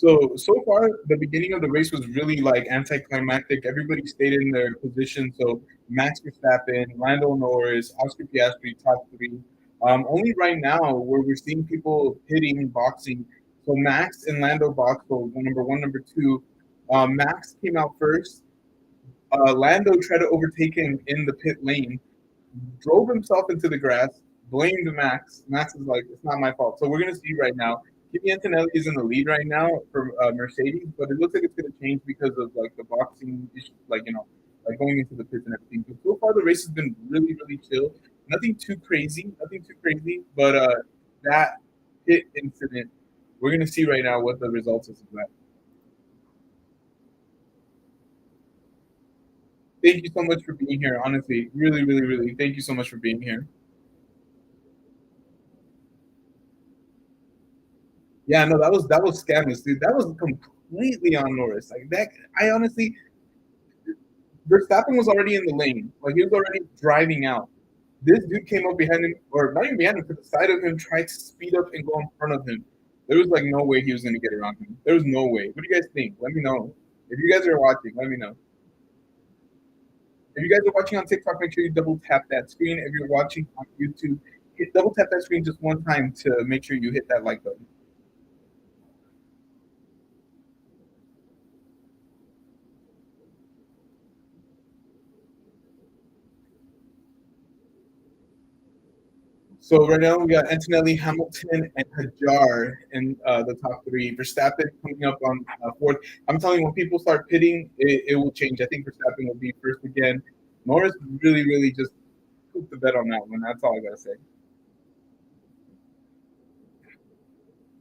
So far, the beginning of the race was really like anticlimactic. Everybody stayed in their position. So Max Verstappen, Lando Norris, Oscar Piastri, top three. Only right now where we're seeing people hitting boxing. So Max and Lando box. So number one, number two. Max came out first. Lando tried to overtake him in the pit lane, drove himself into the grass, blamed Max. Max is like, it's not my fault. So we're gonna see right now. Kimi Antonelli is in the lead right now for Mercedes, but it looks like it's gonna change because of like the boxing issues, like like going into the pits and everything. But so far the race has been really, really chill. Nothing too crazy, nothing too crazy. But that pit incident, we're gonna see right now what the results is of that. Thank you so much for being here. Honestly, really, really, really, thank you so much for being here. Yeah, no, that was scandalous, dude. That was completely on Norris. Like that, I honestly, Verstappen was already in the lane. Like he was already driving out. This dude came up behind him, or not even behind him, to the side of him, tried to speed up and go in front of him. There was like no way he was going to get around him. There was no way. What do you guys think? Let me know. If you guys are watching, let me know. If you guys are watching on TikTok, make sure you double tap that screen. If you're watching on YouTube, hit double tap that screen just one time to make sure you hit that like button. So right now we got Antonelli, Hamilton, and Hajar in the top three. Verstappen coming up on fourth. I'm telling you, when people start pitting, it will change. I think Verstappen will be first again. Norris really, really just pooped the bed on that one. That's all I gotta say.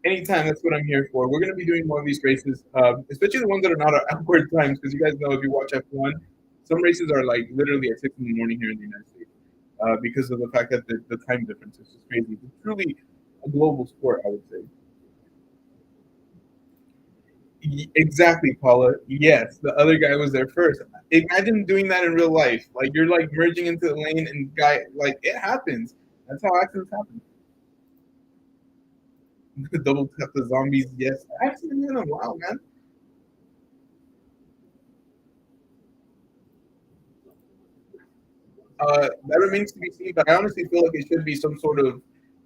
Anytime, that's what I'm here for. We're gonna be doing more of these races, especially the ones that are not at awkward times, because you guys know if you watch F1, some races are like literally at 6 in the morning here in the United States. Because of the fact that the time difference is just crazy. It's truly a global sport, I would say. Exactly, Paula. Yes, the other guy was there first. Imagine doing that in real life. Like you're like merging into the lane, and guy, like it happens. That's how accidents happen. Double tap the zombies. Yes, I haven't seen them in a while, man. That remains to be seen, but I honestly feel like it should be some sort of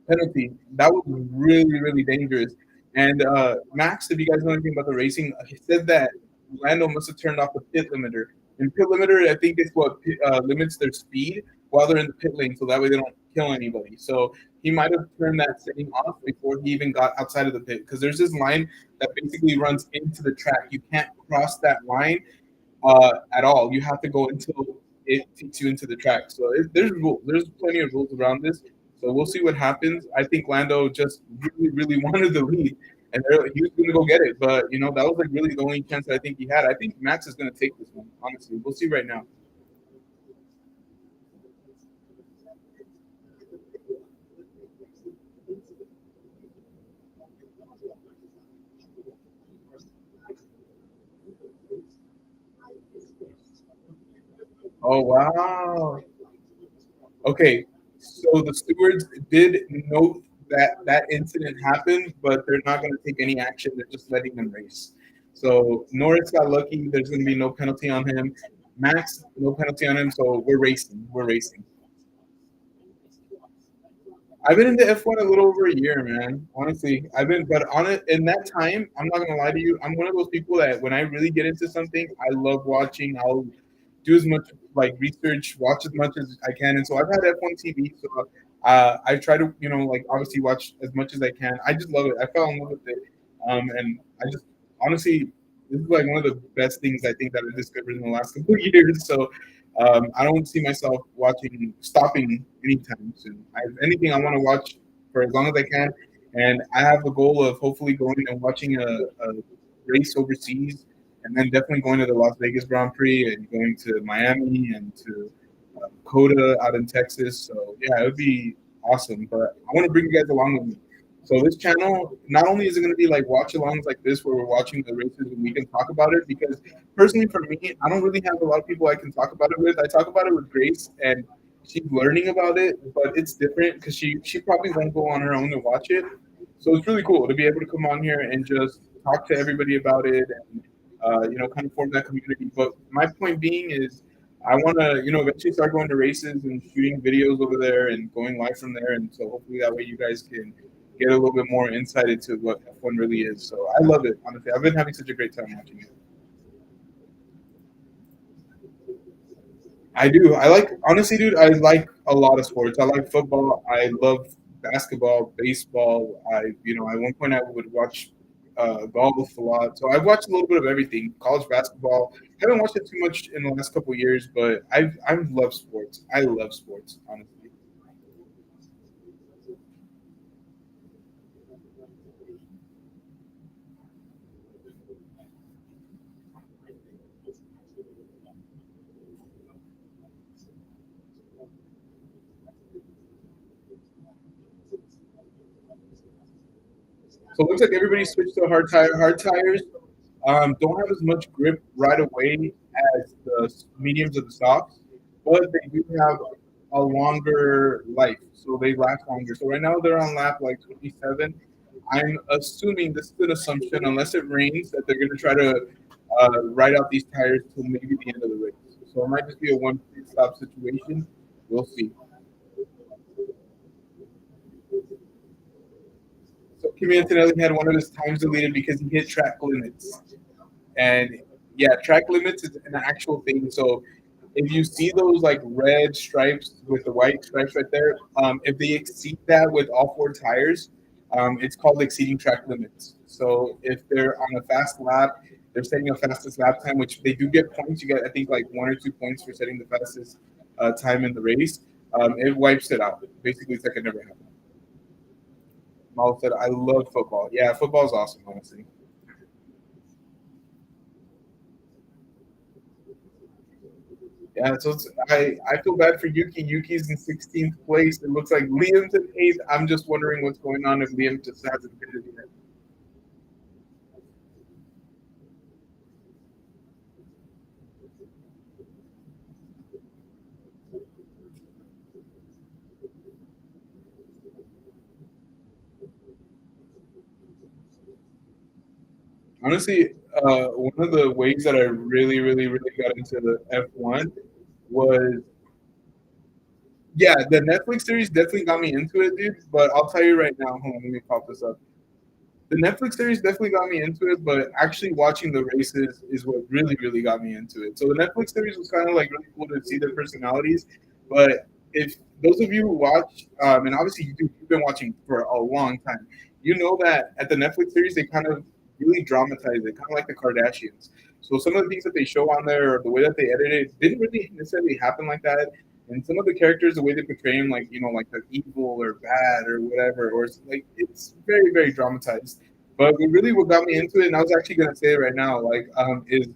penalty. That was really, really dangerous. And Max, if you guys know anything about the racing, he said that Lando must have turned off the pit limiter. And pit limiter, I think, is what limits their speed while they're in the pit lane, so that way they don't kill anybody. So he might have turned that setting off before he even got outside of the pit, because there's this line that basically runs into the track. You can't cross that line at all. You have to go until it takes you into the track. So there's plenty of rules around this. So we'll see what happens. I think Lando just really, really wanted the lead, and he was going to go get it. But that was like really the only chance that I think he had. I think Max is going to take this one. Honestly, we'll see right now. Oh wow. Okay, so the stewards did note that that incident happened, but they're not going to take any action. They're just letting them race. So Norris got lucky. There's going to be no penalty on him. Max, no penalty on him. So we're racing. We're racing. I've been into F1 a little over a year, man. Honestly, I've been, but on it in that time, I'm not gonna lie to you. I'm one of those people that when I really get into something, I love watching. I'll do as much like research, watch as much as I can, and so I've had F1 TV. So I try to, like obviously watch as much as I can. I just love it. I fell in love with it, and I just honestly, this is like one of the best things I think that I discovered in the last couple of years. So I don't see myself stopping anytime soon. Anything I want to watch for as long as I can, and I have the goal of hopefully going and watching a race overseas, and then definitely going to the Las Vegas Grand Prix and going to Miami and to Coda out in Texas. So yeah, it would be awesome. But I want to bring you guys along with me. So this channel, not only is it going to be like watch alongs like this, where we're watching the races and we can talk about it, because personally for me, I don't really have a lot of people I can talk about it with. I talk about it with Grace, and she's learning about it, but it's different because she probably won't go on her own to watch it. So it's really cool to be able to come on here and just talk to everybody about it, and kind of form that community. But my point being is, I want to, eventually start going to races and shooting videos over there and going live from there. And so hopefully that way you guys can get a little bit more insight into what F1 really is. So I love it, honestly. I've been having such a great time watching it. I do. I like, honestly, dude, I like a lot of sports. I like football. I love basketball, baseball. At one point I would watch golf a lot. So I've watched a little bit of everything. College basketball. I haven't watched it too much in the last couple of years, but I've loved sports. I love sports, honestly. So it looks like everybody switched to hard tire. Hard tires don't have as much grip right away as the mediums of the softs, but they do have a longer life, so they last longer. So right now they're on lap like 27. I'm assuming this is an assumption, unless it rains, that they're going to try to ride out these tires till maybe the end of the race. So it might just be a one pit stop situation. We'll see. So Kimi Antonelli had one of his times deleted because he hit track limits. And yeah, track limits is an actual thing. So if you see those like red stripes with the white stripes right there, if they exceed that with all four tires, it's called exceeding track limits. So if they're on a fast lap, they're setting a fastest lap time, which they do get points. You get, I think, like 1 or 2 points for setting the fastest time in the race. It wipes it out. Basically, it's like it never happened. Mal said, I love football. Yeah, football's awesome, honestly. Yeah, so I feel bad for Yuki. Yuki's in 16th place. It looks like Liam's in 8th. I'm just wondering what's going on if Liam just hasn't been it yet. Honestly, one of the ways that I really, really, really got into the F1 was, yeah, the Netflix series definitely got me into it, dude. But I'll tell you right now, hold on, let me pop this up. The Netflix series definitely got me into it, but actually watching the races is what really, really got me into it. So the Netflix series was kind of like really cool to see their personalities. But if those of you who watch, and obviously you've been watching for a long time, you know that at the Netflix series they kind of really dramatize it, kind of like the Kardashians. So some of the things that they show on there, or the way that they edit it, didn't really necessarily happen like that. And some of the characters, the way they portray them, like like they're evil or bad or whatever, or like it's very, very dramatized. But really, what got me into it, and I was actually gonna say it right now, like, is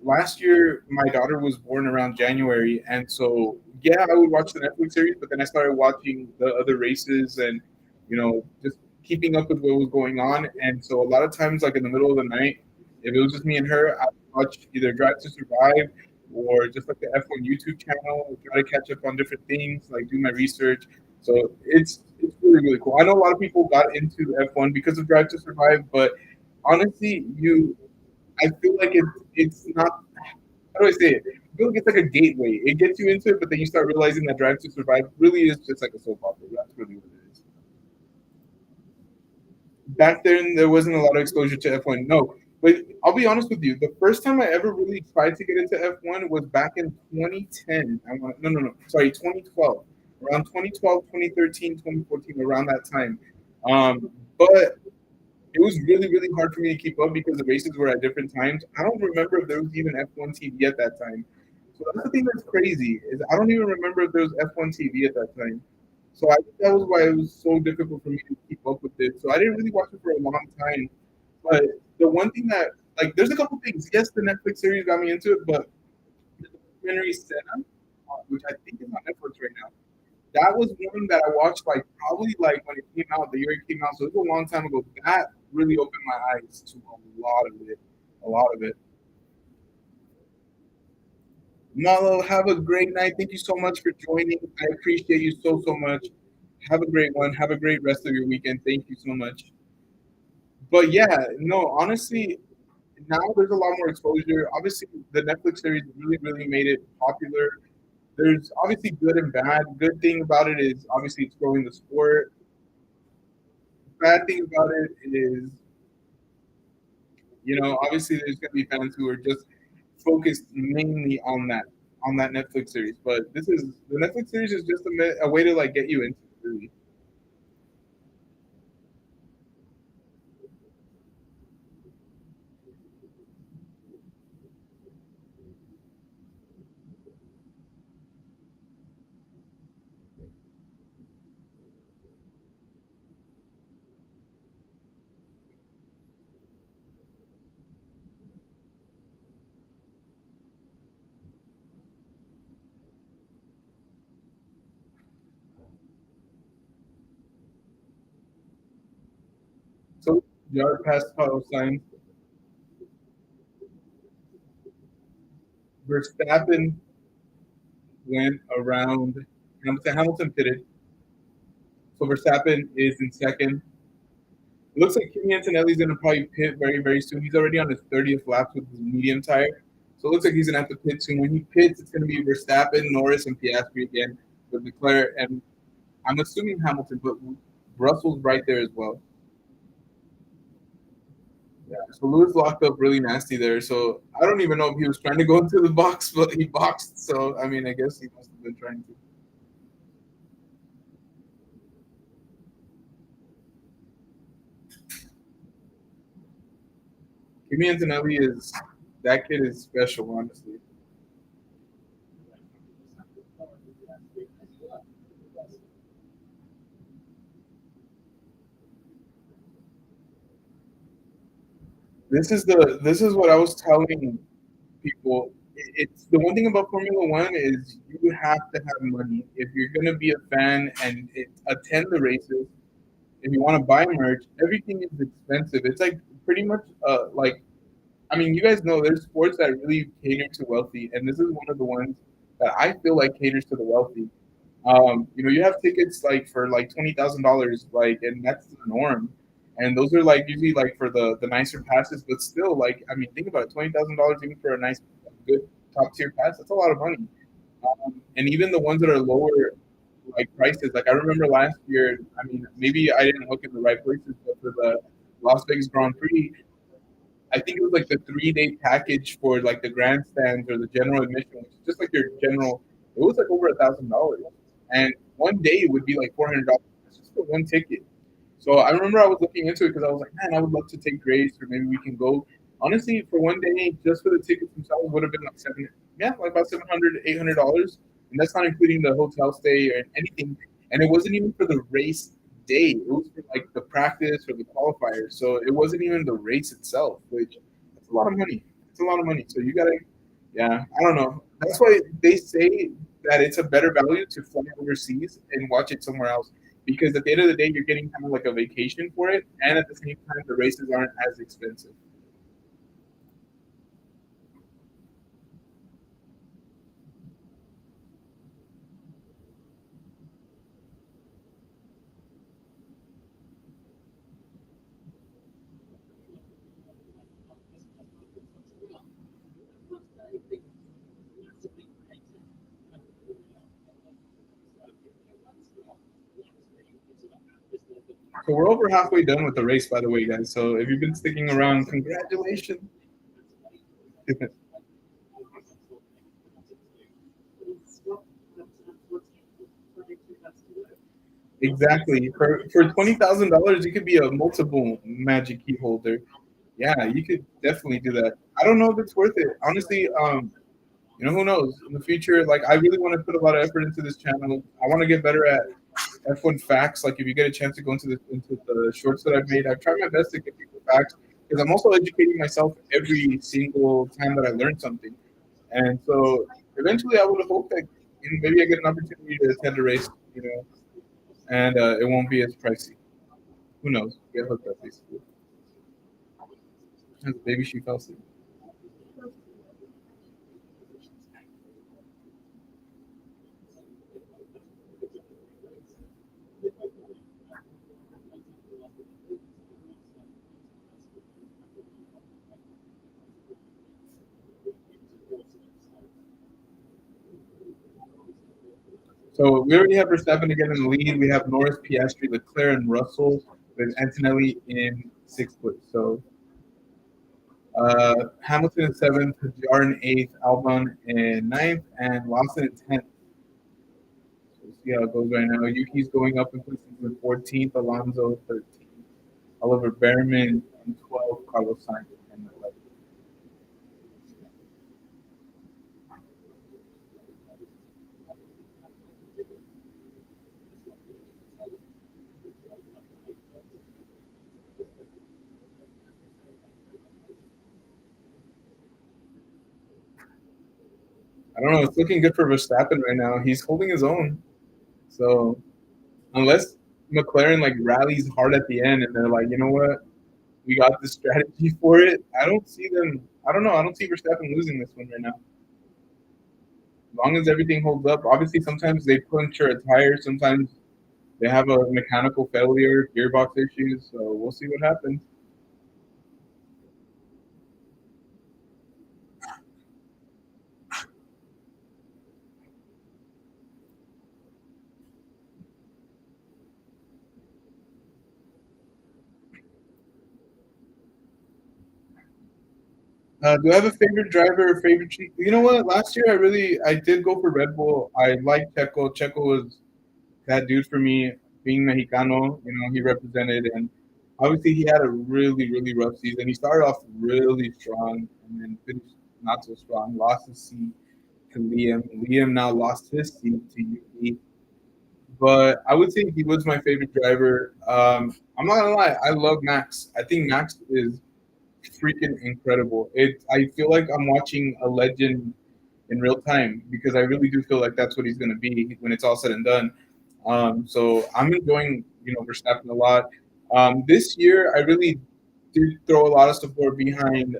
last year my daughter was born around January, and so yeah, I would watch the Netflix series, but then I started watching the other races and just keeping up with what was going on. And so a lot of times, like in the middle of the night, if it was just me and her, I would watch either Drive to Survive or just like the F1 YouTube channel, try to catch up on different things, like do my research. So it's really really cool. I know a lot of people got into F1 because of Drive to Survive, but honestly, I feel like it's not. How do I say it? I feel like it's like a gateway. It gets you into it, but then you start realizing that Drive to Survive really is just like a soap opera. That's really what it is. Back then there wasn't a lot of exposure to F1. No, but I'll be honest with you. The first time I ever really tried to get into F1 was back in 2010. No, sorry, 2012. Around 2012, 2013, 2014, around that time. But it was really, really hard for me to keep up because the races were at different times. I don't remember if there was even F1 TV at that time. So that's the thing that's crazy is I don't even remember if there was F1 TV at that time. So I think that was why it was so difficult for me to keep up with it. So I didn't really watch it for a long time. But the one thing that like there's a couple things. Yes, the Netflix series got me into it, but the documentary Senna, which I think is on Netflix right now, that was one that I watched like probably like when it came out, the year it came out. So it was a long time ago. That really opened my eyes to a lot of it. A lot of it. Malo, have a great night. Thank you so much for joining. I appreciate you so so much. Have a great one. Have a great rest of your weekend. Thank you so much. But yeah, no, honestly, now there's a lot more exposure. Obviously, the Netflix series really, really made it popular. There's obviously good and bad. Good thing about it is obviously it's growing the sport. Bad thing about it is, obviously there's going to be fans who are just focused mainly on that Netflix series. But this is the Netflix series is just a way to like get you into it, really. So yard pass Carlos Sainz, Verstappen went around Hamilton. Hamilton pitted. So Verstappen is in second. It looks like Kimi Antonelli's going to probably pit very, very soon. He's already on his 30th lap with his medium tire. So it looks like he's going to have to pit soon. When he pits, it's going to be Verstappen, Norris, and Piastri again with Leclerc. And I'm assuming Hamilton, but Russell's right there as well. Yeah. So Lewis locked up really nasty there. So I don't even know if he was trying to go into the box, but he boxed. So, I mean, I guess he must have been trying to. Kimi Antonelli is, that kid is special, honestly. This is what I was telling people. It's the one thing about Formula One is you have to have money if you're gonna be a fan and attend the races. If you want to buy merch, everything is expensive. It's like pretty much like I mean, you guys know there's sports that really cater to wealthy, and this is one of the ones that I feel like caters to the wealthy. You have tickets like for like $20,000, like, and that's the norm. And those are like usually like for the nicer passes, but still, like, I mean, think about it, $20,000 even for a nice, good top tier pass. That's a lot of money. And even the ones that are lower, like prices. Like I remember last year, I mean, maybe I didn't look in the right places, but for the Las Vegas Grand Prix, I think it was like the 3 day package for like the grandstands or the general admission, which is just like your general. It was like over $1,000, and one day it would be like $400 just for one ticket. So I remember I was looking into it because I was like, man, I would love to take Grace, or maybe we can go. Honestly, for one day, just for the tickets themselves, would have been like like about $700, $800, and that's not including the hotel stay or anything. And it wasn't even for the race day; it was for like the practice or the qualifiers. So it wasn't even the race itself, which it's a lot of money. It's a lot of money. So you gotta, yeah, I don't know. That's why they say that it's a better value to fly overseas and watch it somewhere else because at the end of the day, you're getting kind of like a vacation for it, and at the same time, the races aren't as expensive. So we're over halfway done with the race, by the way, guys. So if you've been sticking around, congratulations. Exactly. For $20,000, you could be a multiple magic key holder. Yeah, you could definitely do that. I don't know if it's worth it. Honestly, who knows? In the future, like I really want to put a lot of effort into this channel. I want to get better at F1 facts. Like if you get a chance to go into the shorts that I've made, I've tried my best to give people facts because I'm also educating myself every single time that I learn something. And so eventually, I would hope that maybe I get an opportunity to attend a race, and it won't be as pricey. Who knows? Get hooked up basically. As a baby, she fell asleep. So we already have Verstappen again in the lead. We have Norris, Piastri, Leclerc, and Russell with Antonelli in sixth place. So Hamilton in seventh, Jar in eighth, Albon in ninth, and Lawson in tenth. So we'll see how it goes right now. Yuki's going up in places in 14th, Alonso 13th, Oliver Behrman in 12th, Carlos Sainz in 11th. I don't know. It's looking good for Verstappen right now. He's holding his own. So unless McLaren like rallies hard at the end and they're like, you know what, we got the strategy for it. I don't see them. I don't know. I don't see Verstappen losing this one right now. As long as everything holds up. Obviously, sometimes they puncture a tire. Sometimes they have a mechanical failure, gearbox issues. So we'll see what happens. Do I have a favorite driver or favorite cheat? You know what? Last year, I did go for Red Bull. I liked Checo. Checo was that dude for me, being Mexicano, he represented, and obviously he had a really, really rough season. He started off really strong and then finished not so strong, lost his seat to Liam. Liam now lost his seat to Yuki. But I would say he was my favorite driver. I'm not gonna lie, I love Max. I think Max is freaking incredible. I feel like I'm watching a legend in real time because I really do feel like that's what he's going to be when it's all said and done. So I'm enjoying, Verstappen a lot. This year, I really did throw a lot of support behind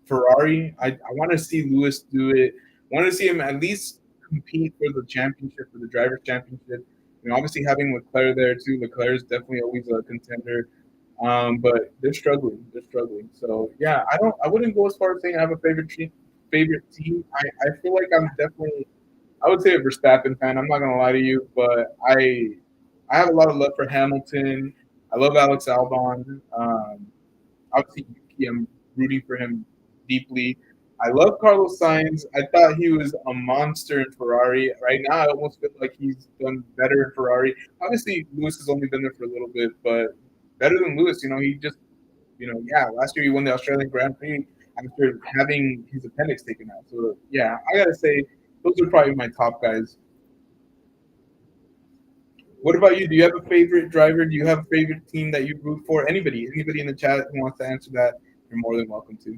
Ferrari. I want to see Lewis do it. I want to see him at least compete for the championship, for the drivers' championship. Obviously having Leclerc there too. Leclerc is definitely always a contender. But they're struggling. They're struggling. So yeah, I wouldn't go as far as saying I have a favorite team. I feel like I'm definitely. I would say a Verstappen fan. I'm not gonna lie to you, but I have a lot of love for Hamilton. I love Alex Albon. Obviously, Yuki, I'm rooting for him deeply. I love Carlos Sainz. I thought he was a monster in Ferrari. Right now, I almost feel like he's done better in Ferrari. Obviously, Lewis has only been there for a little bit, but better than Lewis. He just, yeah, last year he won the Australian Grand Prix after having his appendix taken out. So, yeah, I got to say, those are probably my top guys. What about you? Do you have a favorite driver? Do you have a favorite team that you root for? Anybody in the chat who wants to answer that, you're more than welcome to.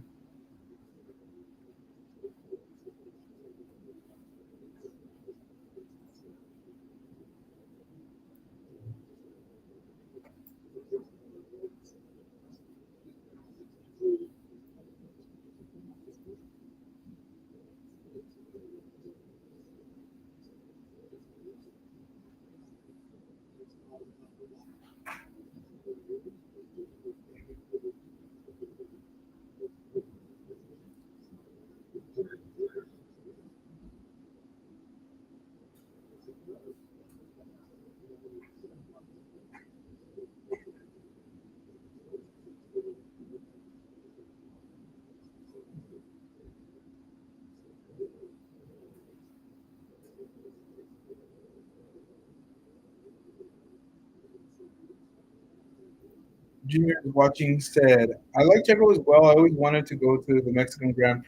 Junior is watching said, I like Checo as well. I always wanted to go to the Mexico Grand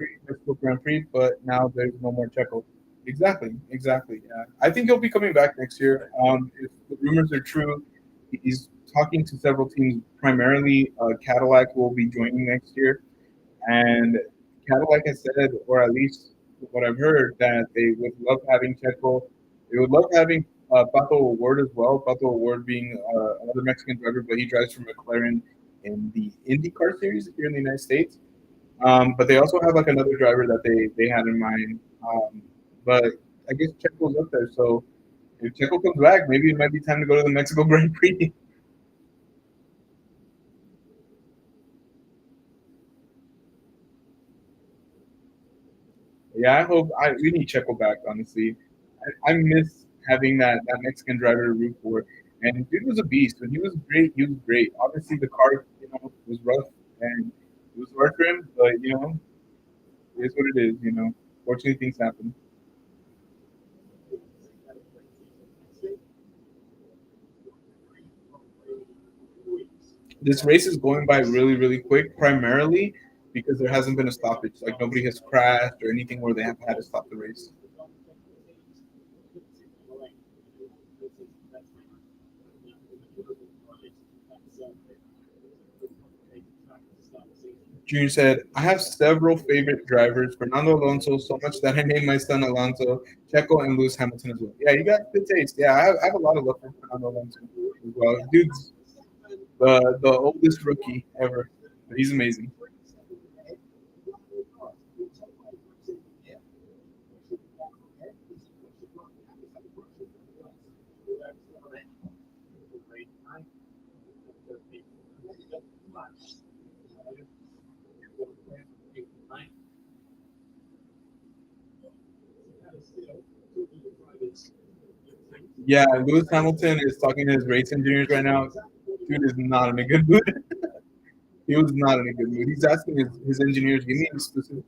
Prix, but now there's no more Checo. Exactly, exactly. Yeah. I think he'll be coming back next year. If the rumors are true, he's talking to several teams. Primarily, Cadillac will be joining next year, and Cadillac has said, or at least what I've heard, that they would love having Checo. They would love having Pato Award as well. Pato Award being another Mexican driver, but he drives for McLaren in the IndyCar series here in the United States. But they also have like another driver that they had in mind. But I guess Checo's up there, so if Checo comes back, maybe it might be time to go to the Mexico Grand Prix. Yeah, we need Checo back. Honestly, I miss having that Mexican driver to root for. And dude was a beast. When he was great, he was great. Obviously, the car, was rough and it was hard for him. But it is what it is. Fortunately, things happen. This race is going by really, really quick, primarily because there hasn't been a stoppage. Like nobody has crashed or anything where they have had to stop the race. Junior said, I have several favorite drivers, Fernando Alonso, so much that I named my son Alonso, Checo, and Lewis Hamilton as well. Yeah, you got good taste. Yeah, I have a lot of love for Fernando Alonso as well. Dude's the oldest rookie ever. He's amazing. Yeah, Lewis Hamilton is talking to his race engineers right now. Dude is not in a good mood. He was not in a good mood. He's asking his engineers, give me any specific.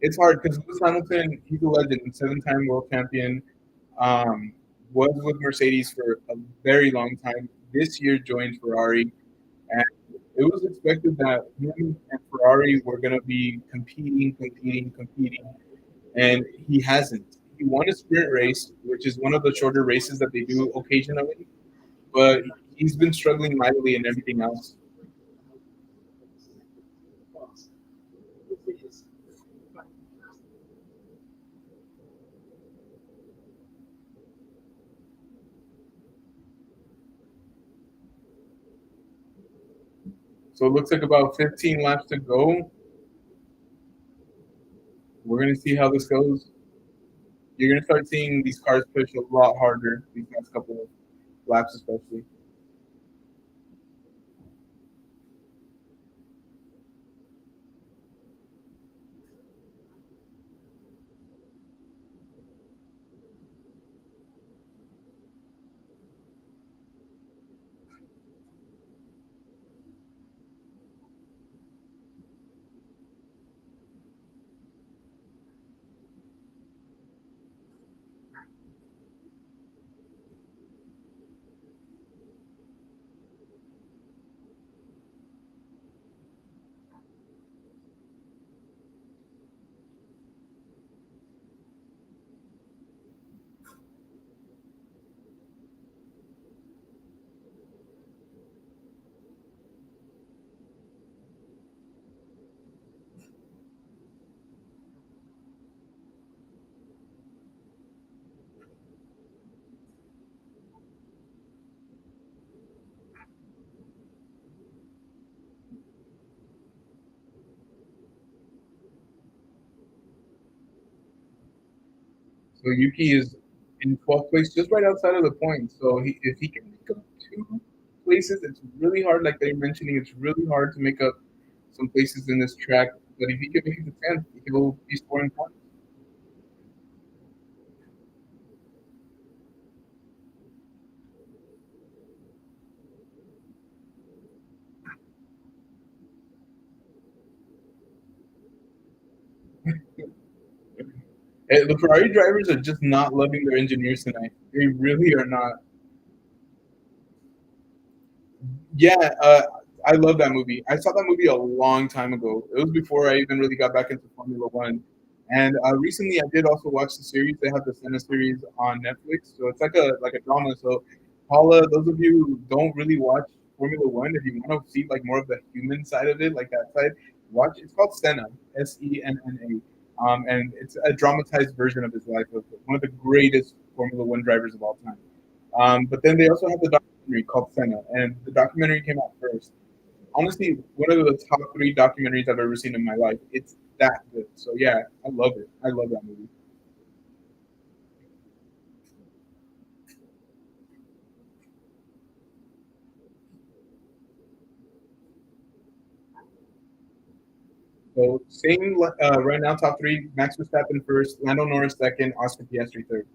It's hard because Lewis Hamilton, he's a legend, seven-time world champion. Um, was with Mercedes for a very long time. This year joined Ferrari, and it was expected that him and Ferrari were going to be competing, and he hasn't. He won a sprint race, which is one of the shorter races that they do occasionally, but he's been struggling mightily in everything else. So it looks like about 15 laps to go. We're going to see how this goes. You're going to start seeing these cars push a lot harder these next couple of laps, especially. So Yuki is in 12th place, just right outside of the point. So if he can make up two places, it's really hard. Like they're mentioning, it's really hard to make up some places in this track. But if he can make it to 10th, he'll be scoring points. The Ferrari drivers are just not loving their engineers tonight. They really are not. Yeah, I love that movie. I saw that movie a long time ago. It was before I even really got back into Formula One. And recently, I did also watch the series. They have the Senna series on Netflix, so it's like a drama. So, Paula, those of you who don't really watch Formula One, if you want to see like more of the human side of it, like that side, watch. It's called Senna, Senna, and it's a dramatized version of his life of one of the greatest Formula One drivers of all time. But then they also have the documentary called Senna, and the documentary came out first. Honestly, one of the top three documentaries I've ever seen in my life. It's that good. So yeah, I love it. I love that movie. So same right now, top three: Max Verstappen first, Lando Norris second, Oscar Piastri third.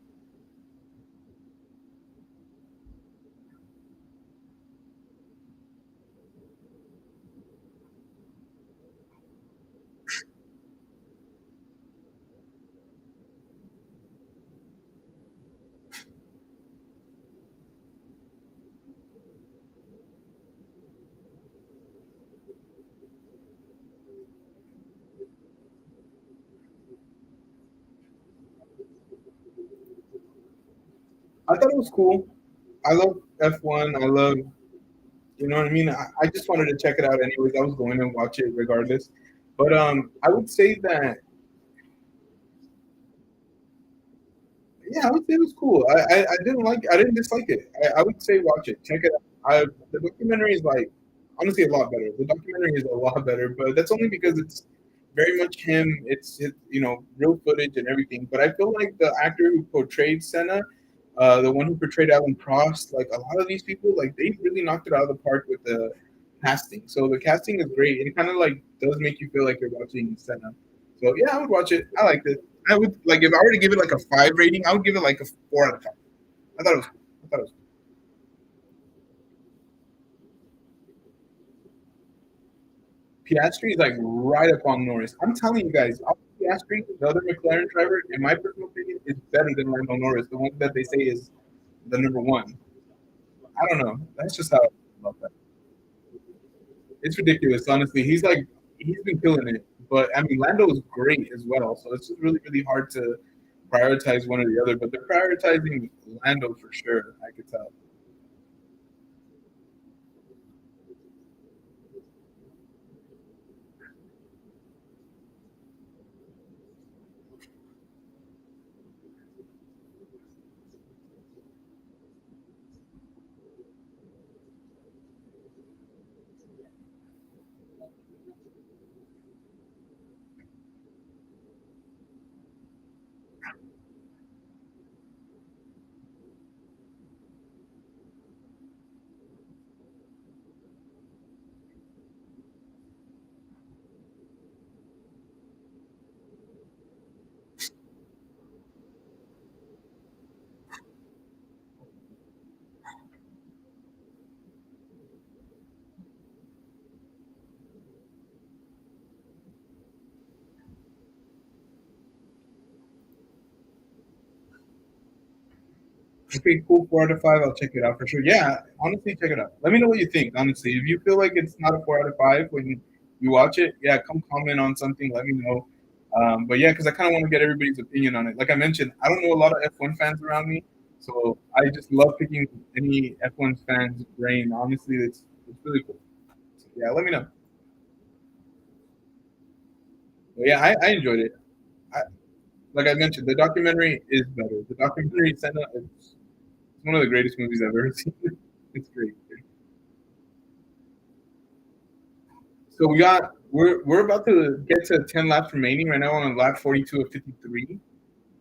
I thought it was cool. I love F1. I love, you know what I mean. I just wanted to check it out anyways. I was going to watch it regardless. But I would say that yeah, I would say it was cool. I didn't dislike it. I would say watch it, check it out. The documentary is like honestly a lot better. The documentary is a lot better, but that's only because it's very much him. Real footage and everything. But I feel like the actor who portrayed Senna, the one who portrayed Alan Prost, like a lot of these people, like they really knocked it out of the park with the casting. So the casting is great. It kind of like does make you feel like you're watching Senna. So yeah, I would watch it. I liked it. I would like if I were to give it like a five rating, I would give it like a 4 out of 5. I thought it was cool. I thought it was cool. Piastri is like right up on Norris. I'm telling you guys, Piastri, the other McLaren driver, in my personal opinion, is better than Lando Norris, the one that they say is the number one. I don't know. That's just how I feel about that. It's ridiculous, honestly. He's been killing it, but I mean Lando is great as well. So it's just really really hard to prioritize one or the other. But they're prioritizing Lando for sure. I could tell. Okay, cool. 4 out of 5. I'll check it out for sure. Yeah, honestly, check it out. Let me know what you think. Honestly, if you feel like it's not a 4 out of 5 when you watch it, yeah, come comment on something. Let me know. But yeah, because I kind of want to get everybody's opinion on it. Like I mentioned, I don't know a lot of F1 fans around me, so I just love picking any F1 fans' brain. Honestly, it's really cool. So yeah, let me know. But yeah, I enjoyed it. I, like I mentioned, the documentary is better. The documentary Senna is one of the greatest movies I've ever seen. It's great. So we're about to get to 10 laps remaining right now on lap 42 of 53.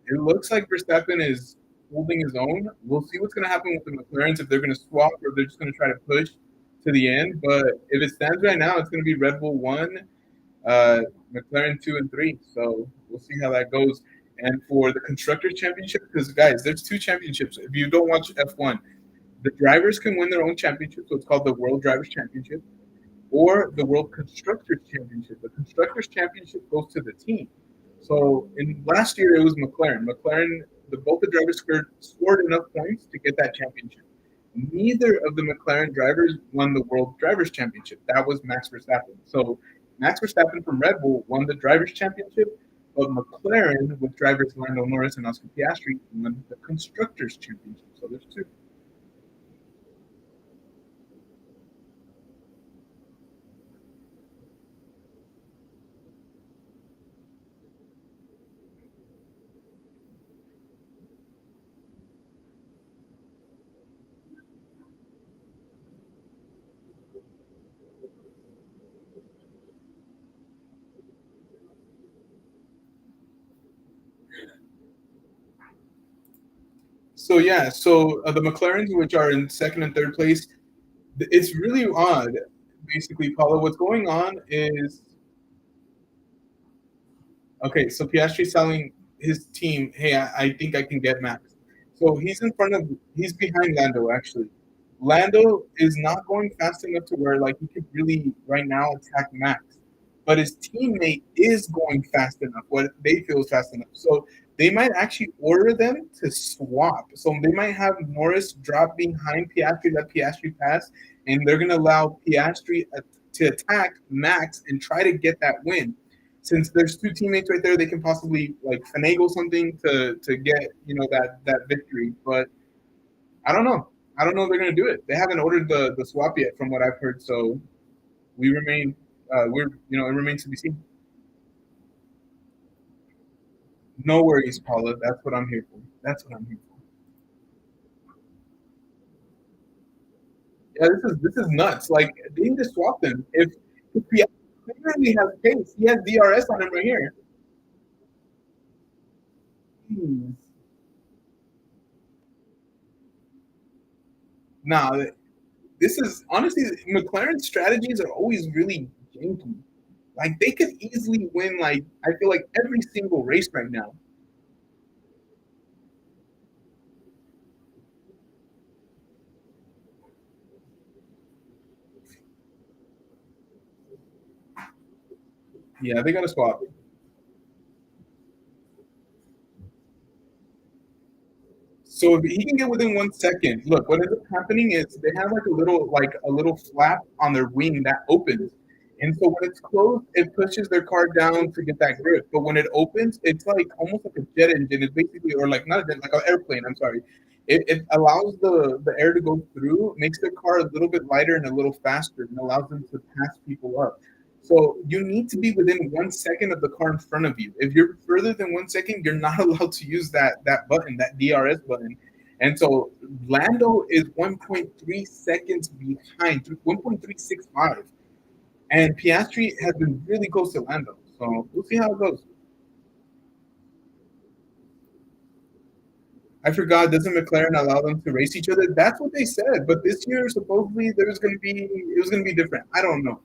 It looks like Verstappen is holding his own. We'll see what's going to happen with the McLarens if they're going to swap or they're just going to try to push to the end. But if it stands right now, it's going to be Red Bull one, McLaren two and three. So we'll see how that goes. And for the constructors championship, because guys, there's two championships. If you don't watch F1, the drivers can win their own championship. So it's called the World Drivers Championship or the World Constructors Championship. The Constructors Championship goes to the team. So in last year it was McLaren. Both the drivers scored enough points to get that championship. Neither of the McLaren drivers won the World Drivers' Championship. That was Max Verstappen. So Max Verstappen from Red Bull won the Drivers' Championship, but McLaren with drivers Lando Norris and Oscar Piastri won the Constructors' Championship. So there's two. So yeah, the McLarens, which are in second and third place, it's really odd. Basically, Paula, what's going on is okay. So Piastri's telling his team, "Hey, I think I can get Max." So he's behind Lando actually. Lando is not going fast enough to where like he could really right now attack Max, but his teammate is going fast enough. What they feel is fast enough. So they might actually order them to swap. So they might have Norris drop behind Piastri, let Piastri pass, and they're gonna allow Piastri to attack Max and try to get that win. Since there's two teammates right there, they can possibly like finagle something to get that victory. But I don't know. I don't know if they're going to do it. They haven't ordered the swap yet, from what I've heard. So we remain, it remains to be seen. No worries, Paula. That's what I'm here for. That's what I'm here for. Yeah, this is nuts. Like they need to swap them. If he clearly has pace, he has DRS on him right here. Jeez. Nah, this is honestly McLaren's strategies are always really janky. Like they could easily win. Like I feel like every single race right now. Yeah, they got to swap. So if he can get within 1 second, look, what ends up happening is they have like a little flap on their wing that opens. And so when it's closed, it pushes their car down to get that grip. But when it opens, it's like almost like a jet engine. It's basically, or like not a jet, like an airplane. I'm sorry. It allows the air to go through, makes their car a little bit lighter and a little faster, and allows them to pass people up. So you need to be within 1 second of the car in front of you. If you're further than 1 second, you're not allowed to use that button, that DRS button. And so Lando is 1.3 seconds behind, 1.365. And Piastri has been really close to Lando. So we'll see how it goes. I forgot, doesn't McLaren allow them to race each other? That's what they said. But this year, supposedly, it was going to be different. I don't know.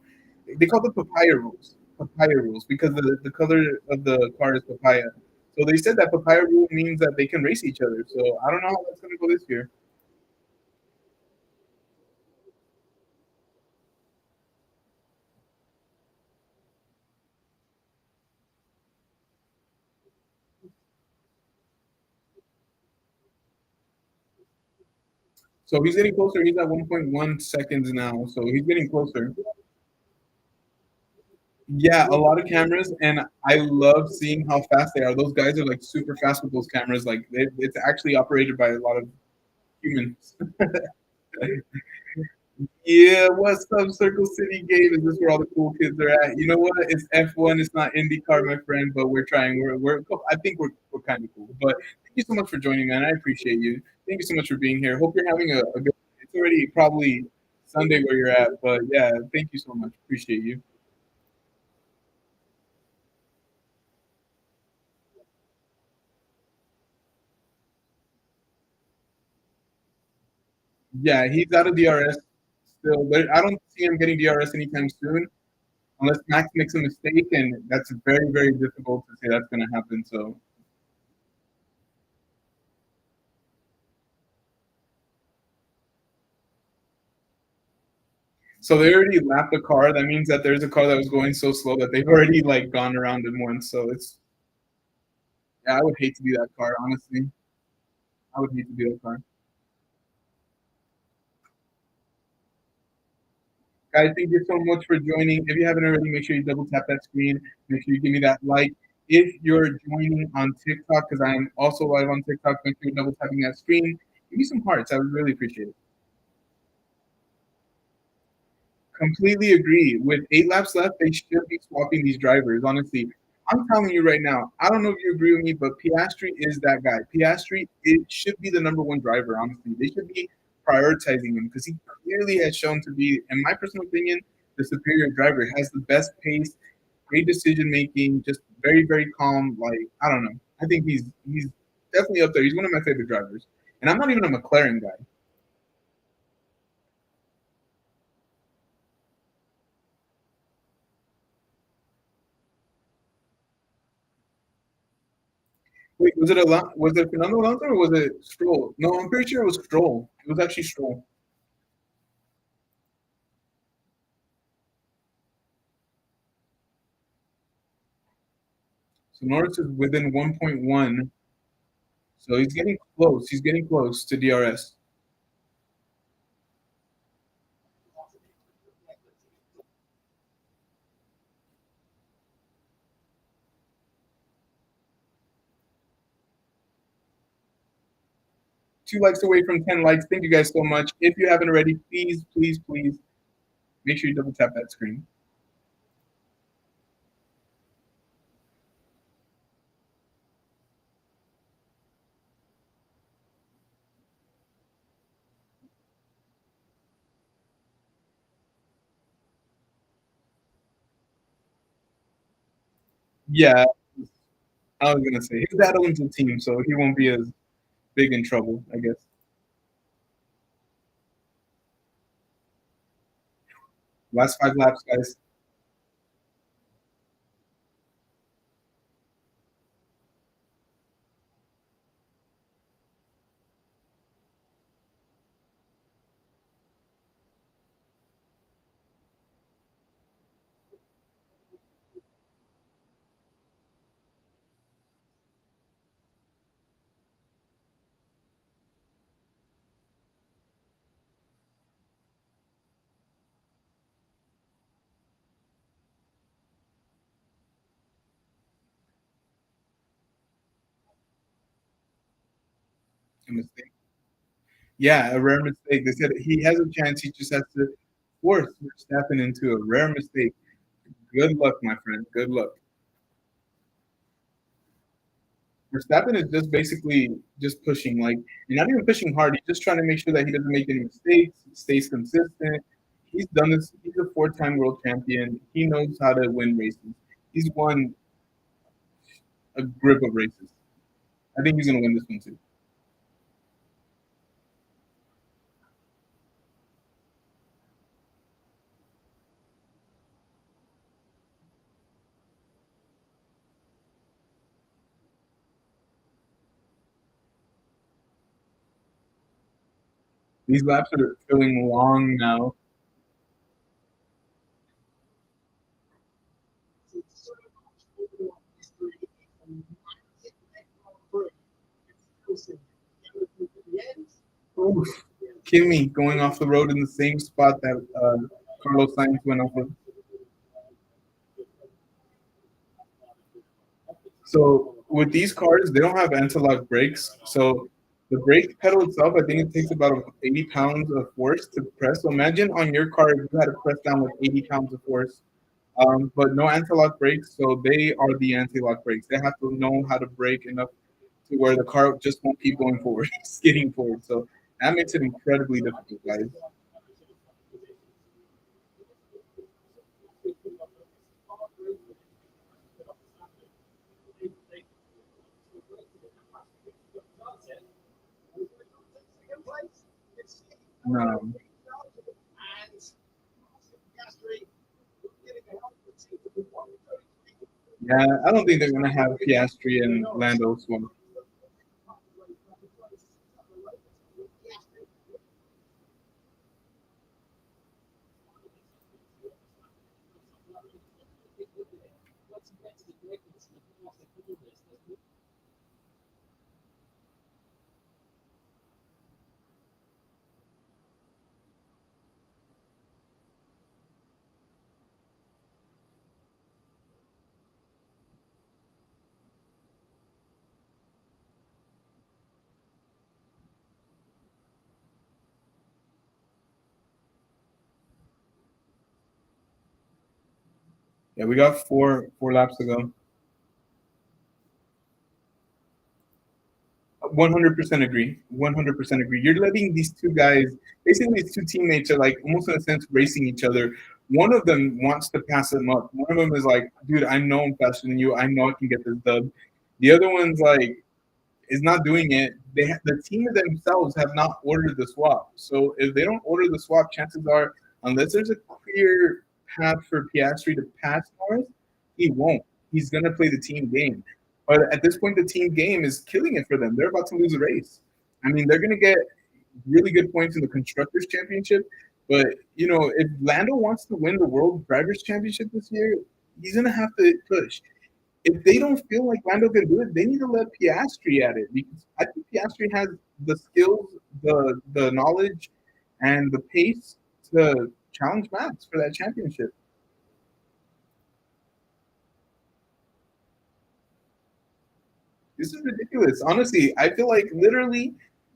They call it papaya rules. Papaya rules because the color of the car is papaya. So they said that papaya rule means that they can race each other. So I don't know how that's going to go this year. So he's getting closer. He's at 1.1 seconds now. So he's getting closer. Yeah, a lot of cameras, and I love seeing how fast they are. Those guys are like super fast with those cameras. Like it's actually operated by a lot of humans. Yeah, what's up, Circle City Game? Is this where all the cool kids are at? You know what? It's F1. It's not IndyCar, my friend, but we're trying. I think we're kind of cool. But thank you so much for joining, man. I appreciate you. Thank you so much for being here. Hope you're having a good. It's already probably Sunday where you're at, but yeah, thank you so much. Appreciate you. Yeah, he's out of DRS still, but I don't see him getting DRS anytime soon unless Max makes a mistake, and that's very, very difficult to say that's going to happen. So they already lapped the car. That means that there's a car that was going so slow that they've already like gone around him once. So it's Yeah, I would hate to be that car, honestly. I would hate to be that car. Guys, thank you so much for joining. If you haven't already, make sure you double tap that screen. Make sure you give me that like. If you're joining on TikTok, because I am also live on TikTok, make sure you're double tapping that screen. Give me some hearts. I would really appreciate it. Completely agree. With 8 laps left, they should be swapping these drivers. Honestly, I'm telling you right now. I don't know if you agree with me, but Piastri is that guy. Piastri, it should be the number one driver. Honestly, they should be prioritizing him because he clearly has shown to be, in my personal opinion, the superior driver. Has the best pace, great decision making, just very very calm. Like I don't know. I think he's definitely up there. He's one of my favorite drivers, and I'm not even a McLaren guy. Wait, was it Fernando Alonso or was it Stroll? No, I'm pretty sure it was Stroll. It was actually Stroll. So Norris is within 1.1. So he's getting close. He's getting close to DRS. 2 likes away from 10 likes. Thank you guys so much. If you haven't already, please, please, please make sure you double tap that screen. Yeah, I was gonna say his dad owns the team, so he won't be as big in trouble, I guess. Last 5 laps, guys. A mistake. Yeah, a rare mistake. They said he has a chance. He just has to force Verstappen into a rare mistake. Good luck, my friend. Good luck. Verstappen is just basically just pushing, like you're not even pushing hard. He's just trying to make sure that he doesn't make any mistakes, stays consistent. He's done this. He's a four-time world champion. He knows how to win races. He's won a grip of races. I think he's gonna win this one too. These laps are feeling long now. Oof. Kimmy going off the road in the same spot that Carlos Sainz went off of. So with these cars, they don't have anti-lock brakes. So the brake pedal itself, I think it takes about 80 pounds of force to press. So imagine on your car if you had to press down with 80 pounds of force, but no anti-lock brakes. So they are the anti-lock brakes. They have to know how to brake enough to where the car just won't keep going forward, skidding forward. So that makes it incredibly difficult, guys. Um, yeah, I don't think they're gonna have Piastri and Lando swim. Yeah, we got four laps to go. 100% agree. 100% agree. You're letting these two guys, basically, these two teammates are like almost in a sense racing each other. One of them wants to pass them up. One of them is like, dude, I know I'm faster than you. I know I can get this dub. The other one's like, is not doing it. The team themselves have not ordered the swap. So if they don't order the swap, chances are, unless there's a clear path for Piastri to pass Norris, he won't. He's gonna play the team game. But at this point, the team game is killing it for them. They're about to lose a race. I mean, they're gonna get really good points in the constructors championship. But if Lando wants to win the World Drivers Championship this year, he's gonna have to push. If they don't feel like Lando can do it, they need to let Piastri at it because I think Piastri has the skills, the knowledge, and the pace to challenge Max for that championship. This is ridiculous. Honestly, I feel like literally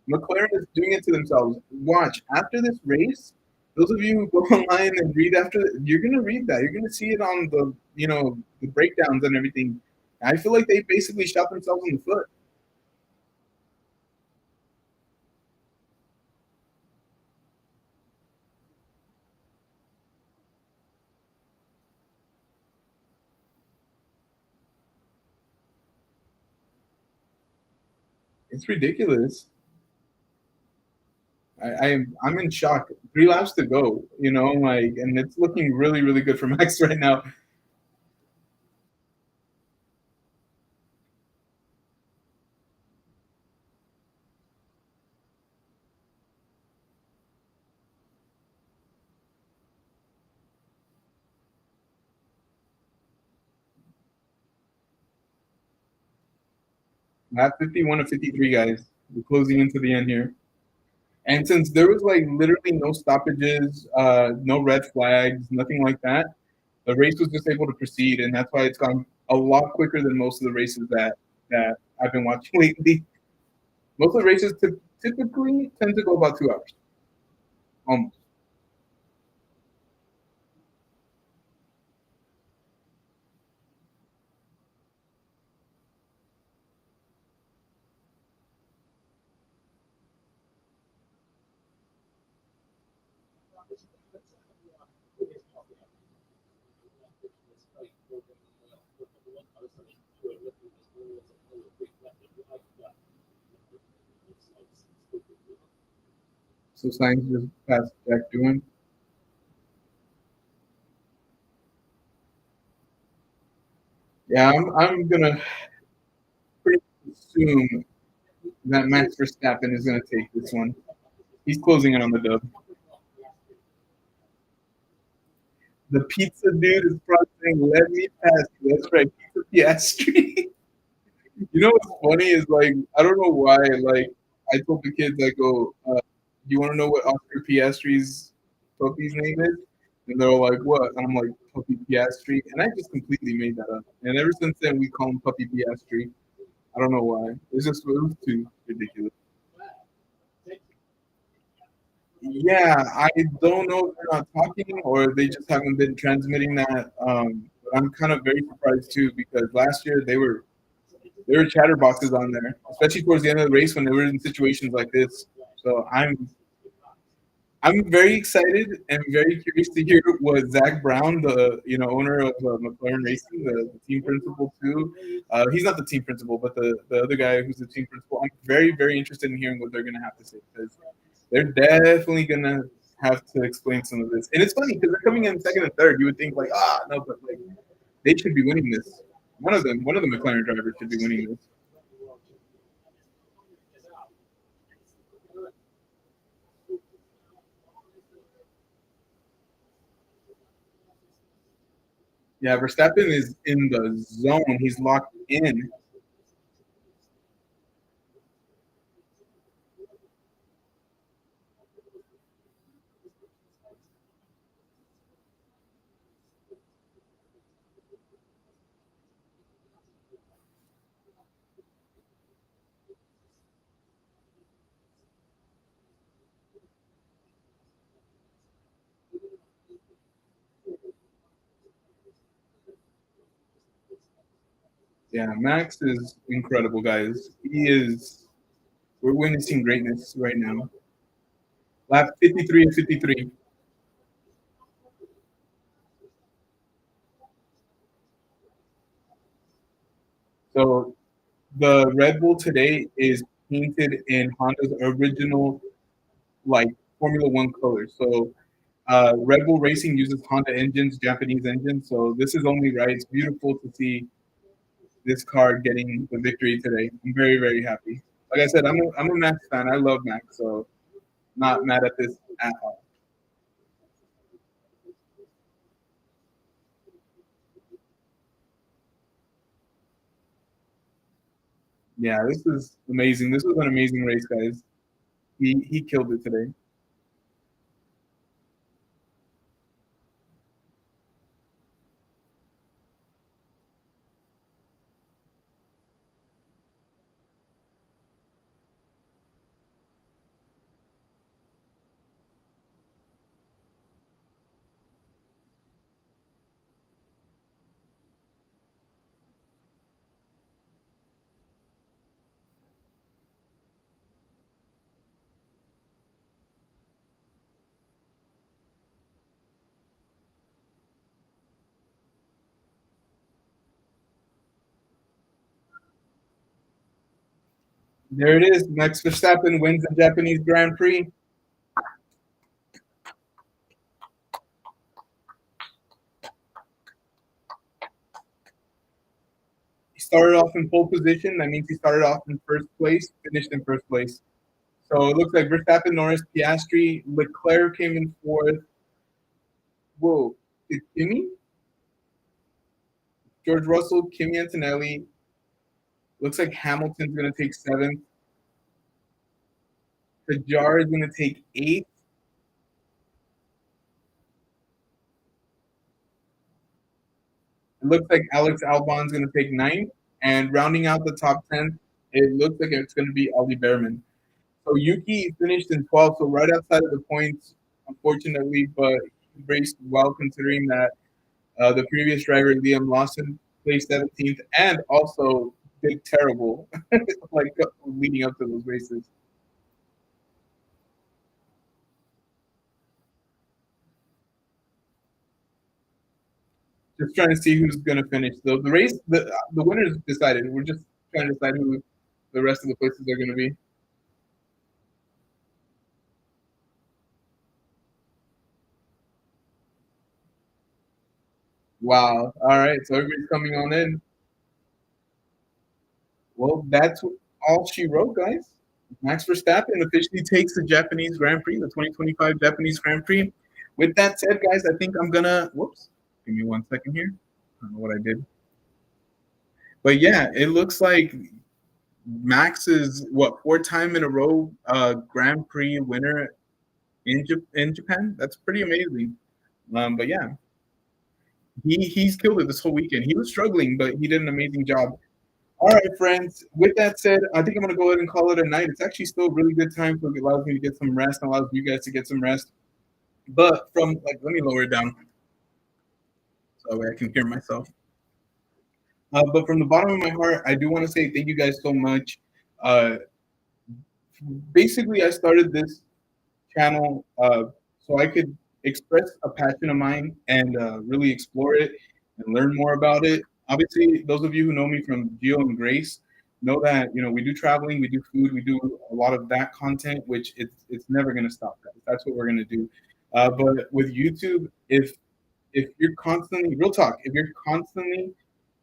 McLaren is doing it to themselves. Watch after this race. Those of you who go online and read after, you're gonna read that. You're gonna see it on the breakdowns and everything. I feel like they basically shot themselves in the foot. It's ridiculous. I'm in shock. 3 laps to go, and it's looking really, really good for Max right now. Lap 51 to 53, guys. We're closing into the end here. And since there was like literally no stoppages, no red flags, nothing like that, the race was just able to proceed, and that's why it's gone a lot quicker than most of the races that I've been watching lately. Most of the races typically tend to go about 2 hours, almost. So Sainz just passed Jack Doohan. Yeah, I'm gonna pretty assume that Max Verstappen is going to take this one. He's closing in on the dub. The pizza dude is probably saying, "Let me pass." That's right, Pizza Piastri. What's funny is like I don't know why. Like I told the kids, I go, "Do you want to know what Oscar Piastri's puppy's name is?" And they're all like, "What?" And I'm like, "Puppy Piastri," and I just completely made that up. And ever since then, we call him Puppy Piastri. I don't know why. It was too ridiculous. Yeah, I don't know if they're not talking or they just haven't been transmitting that. But I'm kind of very surprised too because last year they were chatterboxes on there, especially towards the end of the race when they were in situations like this. So I'm very excited and very curious to hear what Zach Brown, the owner of McLaren Racing, the team principal too. He's not the team principal, but the other guy who's the team principal. I'm very very interested in hearing what they're going to have to say because they're definitely going to have to explain some of this. And it's funny because they're coming in second and third. You would think like no, but like they should be winning this. One of the McLaren drivers should be winning this. Yeah, Verstappen is in the zone. He's locked in. Yeah, Max is incredible, guys. He is. We're witnessing greatness right now. Lap 53 and 53. So the Red Bull today is painted in Honda's original like Formula One colors. So Red Bull Racing uses Honda engines, Japanese engines. So this is only right. It's beautiful to see this car getting the victory today. I'm very, very happy. Like I said, I'm a Max fan. I love Max, so not mad at this at all. Yeah, this is amazing. This was an amazing race, guys. He killed it today. There it is. Max Verstappen wins the Japanese Grand Prix. He started off in pole position. That means he started off in first place, finished in first place. So it looks like Verstappen, Norris, Piastri, Leclerc came in fourth. Whoa, did Kimi, George Russell, Kimi Antonelli. Looks like Hamilton's going to take seventh. Kajar is going to take eighth. It looks like Alex Albon's going to take ninth. And rounding out the top 10, it looks like it's going to be Ollie Behrman. So Yuki finished in 12th, so right outside of the points, unfortunately, but he raced well considering that the previous driver, Liam Lawson, placed 17th and also did terrible, like leading up to those races. Just trying to see who's going to finish. So the race, the winners decided. We're just trying to decide who the rest of the places are going to be. Wow. All right. So everybody's coming on in. Well, that's all she wrote, guys. Max Verstappen officially takes the Japanese Grand Prix, the 2025 Japanese Grand Prix. With that said, guys, I think I'm gonna. Whoops. Give me 1 second here. I don't know what I did. But yeah, it looks like Max is what, four-time in a row Grand Prix winner in Japan. That's pretty amazing. But yeah, he's killed it this whole weekend. He was struggling, but he did an amazing job. All right, friends. With that said, I think I'm gonna go ahead and call it a night. It's actually still a really good time, so it allows me to get some rest, and allows you guys to get some rest. But from like, let me lower it down so that way I can hear myself. But from the bottom of my heart, I do want to say thank you guys so much. Uh, Basically, I started this channel so I could express a passion of mine and really explore it and learn more about it. Obviously, those of you who know me from Geo and Grace know that we do traveling, we do food, we do a lot of that content, which it's never going to stop. Guys. That's what we're going to do. But with YouTube, if you're constantly real talk, if you're constantly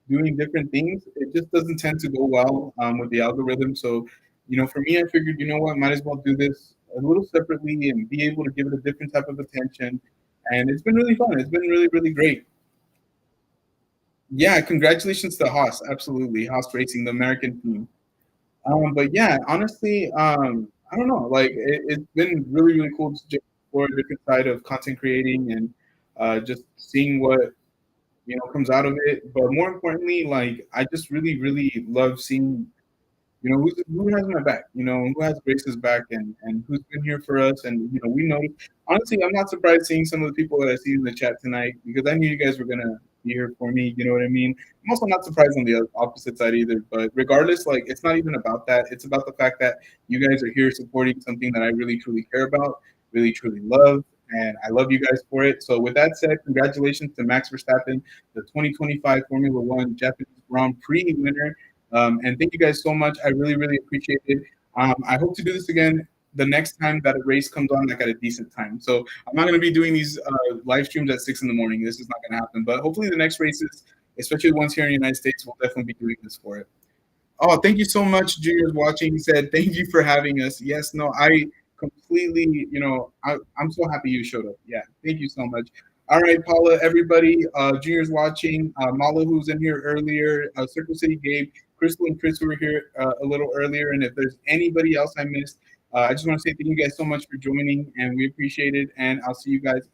doing different things, it just doesn't tend to go well with the algorithm. So, for me, I figured, what, might as well do this a little separately and be able to give it a different type of attention. And it's been really fun. It's been really, really great. Yeah, congratulations to Haas. Absolutely. Haas Racing, the American team. But yeah, honestly, I don't know. Like, it's been really, really cool to just explore a different side of content creating and just seeing what comes out of it. But more importantly, like I just really, really love seeing, who has my back, who has Grace's back and who's been here for us. And, we know, honestly, I'm not surprised seeing some of the people that I see in the chat tonight because I knew you guys were going to, be here for me. You know what I mean? I'm also not surprised on the opposite side either. But regardless, like it's not even about that. It's about the fact that you guys are here supporting something that I really truly care about, really truly love, and I love you guys for it. So with that said, congratulations to Max Verstappen, the 2025 Formula One Japanese Grand Prix winner. And thank you guys so much. I really, really appreciate it. I hope to do this again the next time that a race comes on, like at a decent time. So I'm not going to be doing these live streams at 6 in the morning. This is not going to happen. But hopefully the next races, especially ones here in the United States, we'll definitely be doing this for it. Oh, thank you so much, Junior's watching. He said, thank you for having us. Yes, no, I completely, I'm so happy you showed up. Yeah, thank you so much. All right, Paula, everybody, Junior's watching, Mala, who's in here earlier, Circle City Gabe, Crystal and Chris who were here a little earlier. And if there's anybody else I missed, I just want to say thank you guys so much for joining, and we appreciate it. And I'll see you guys on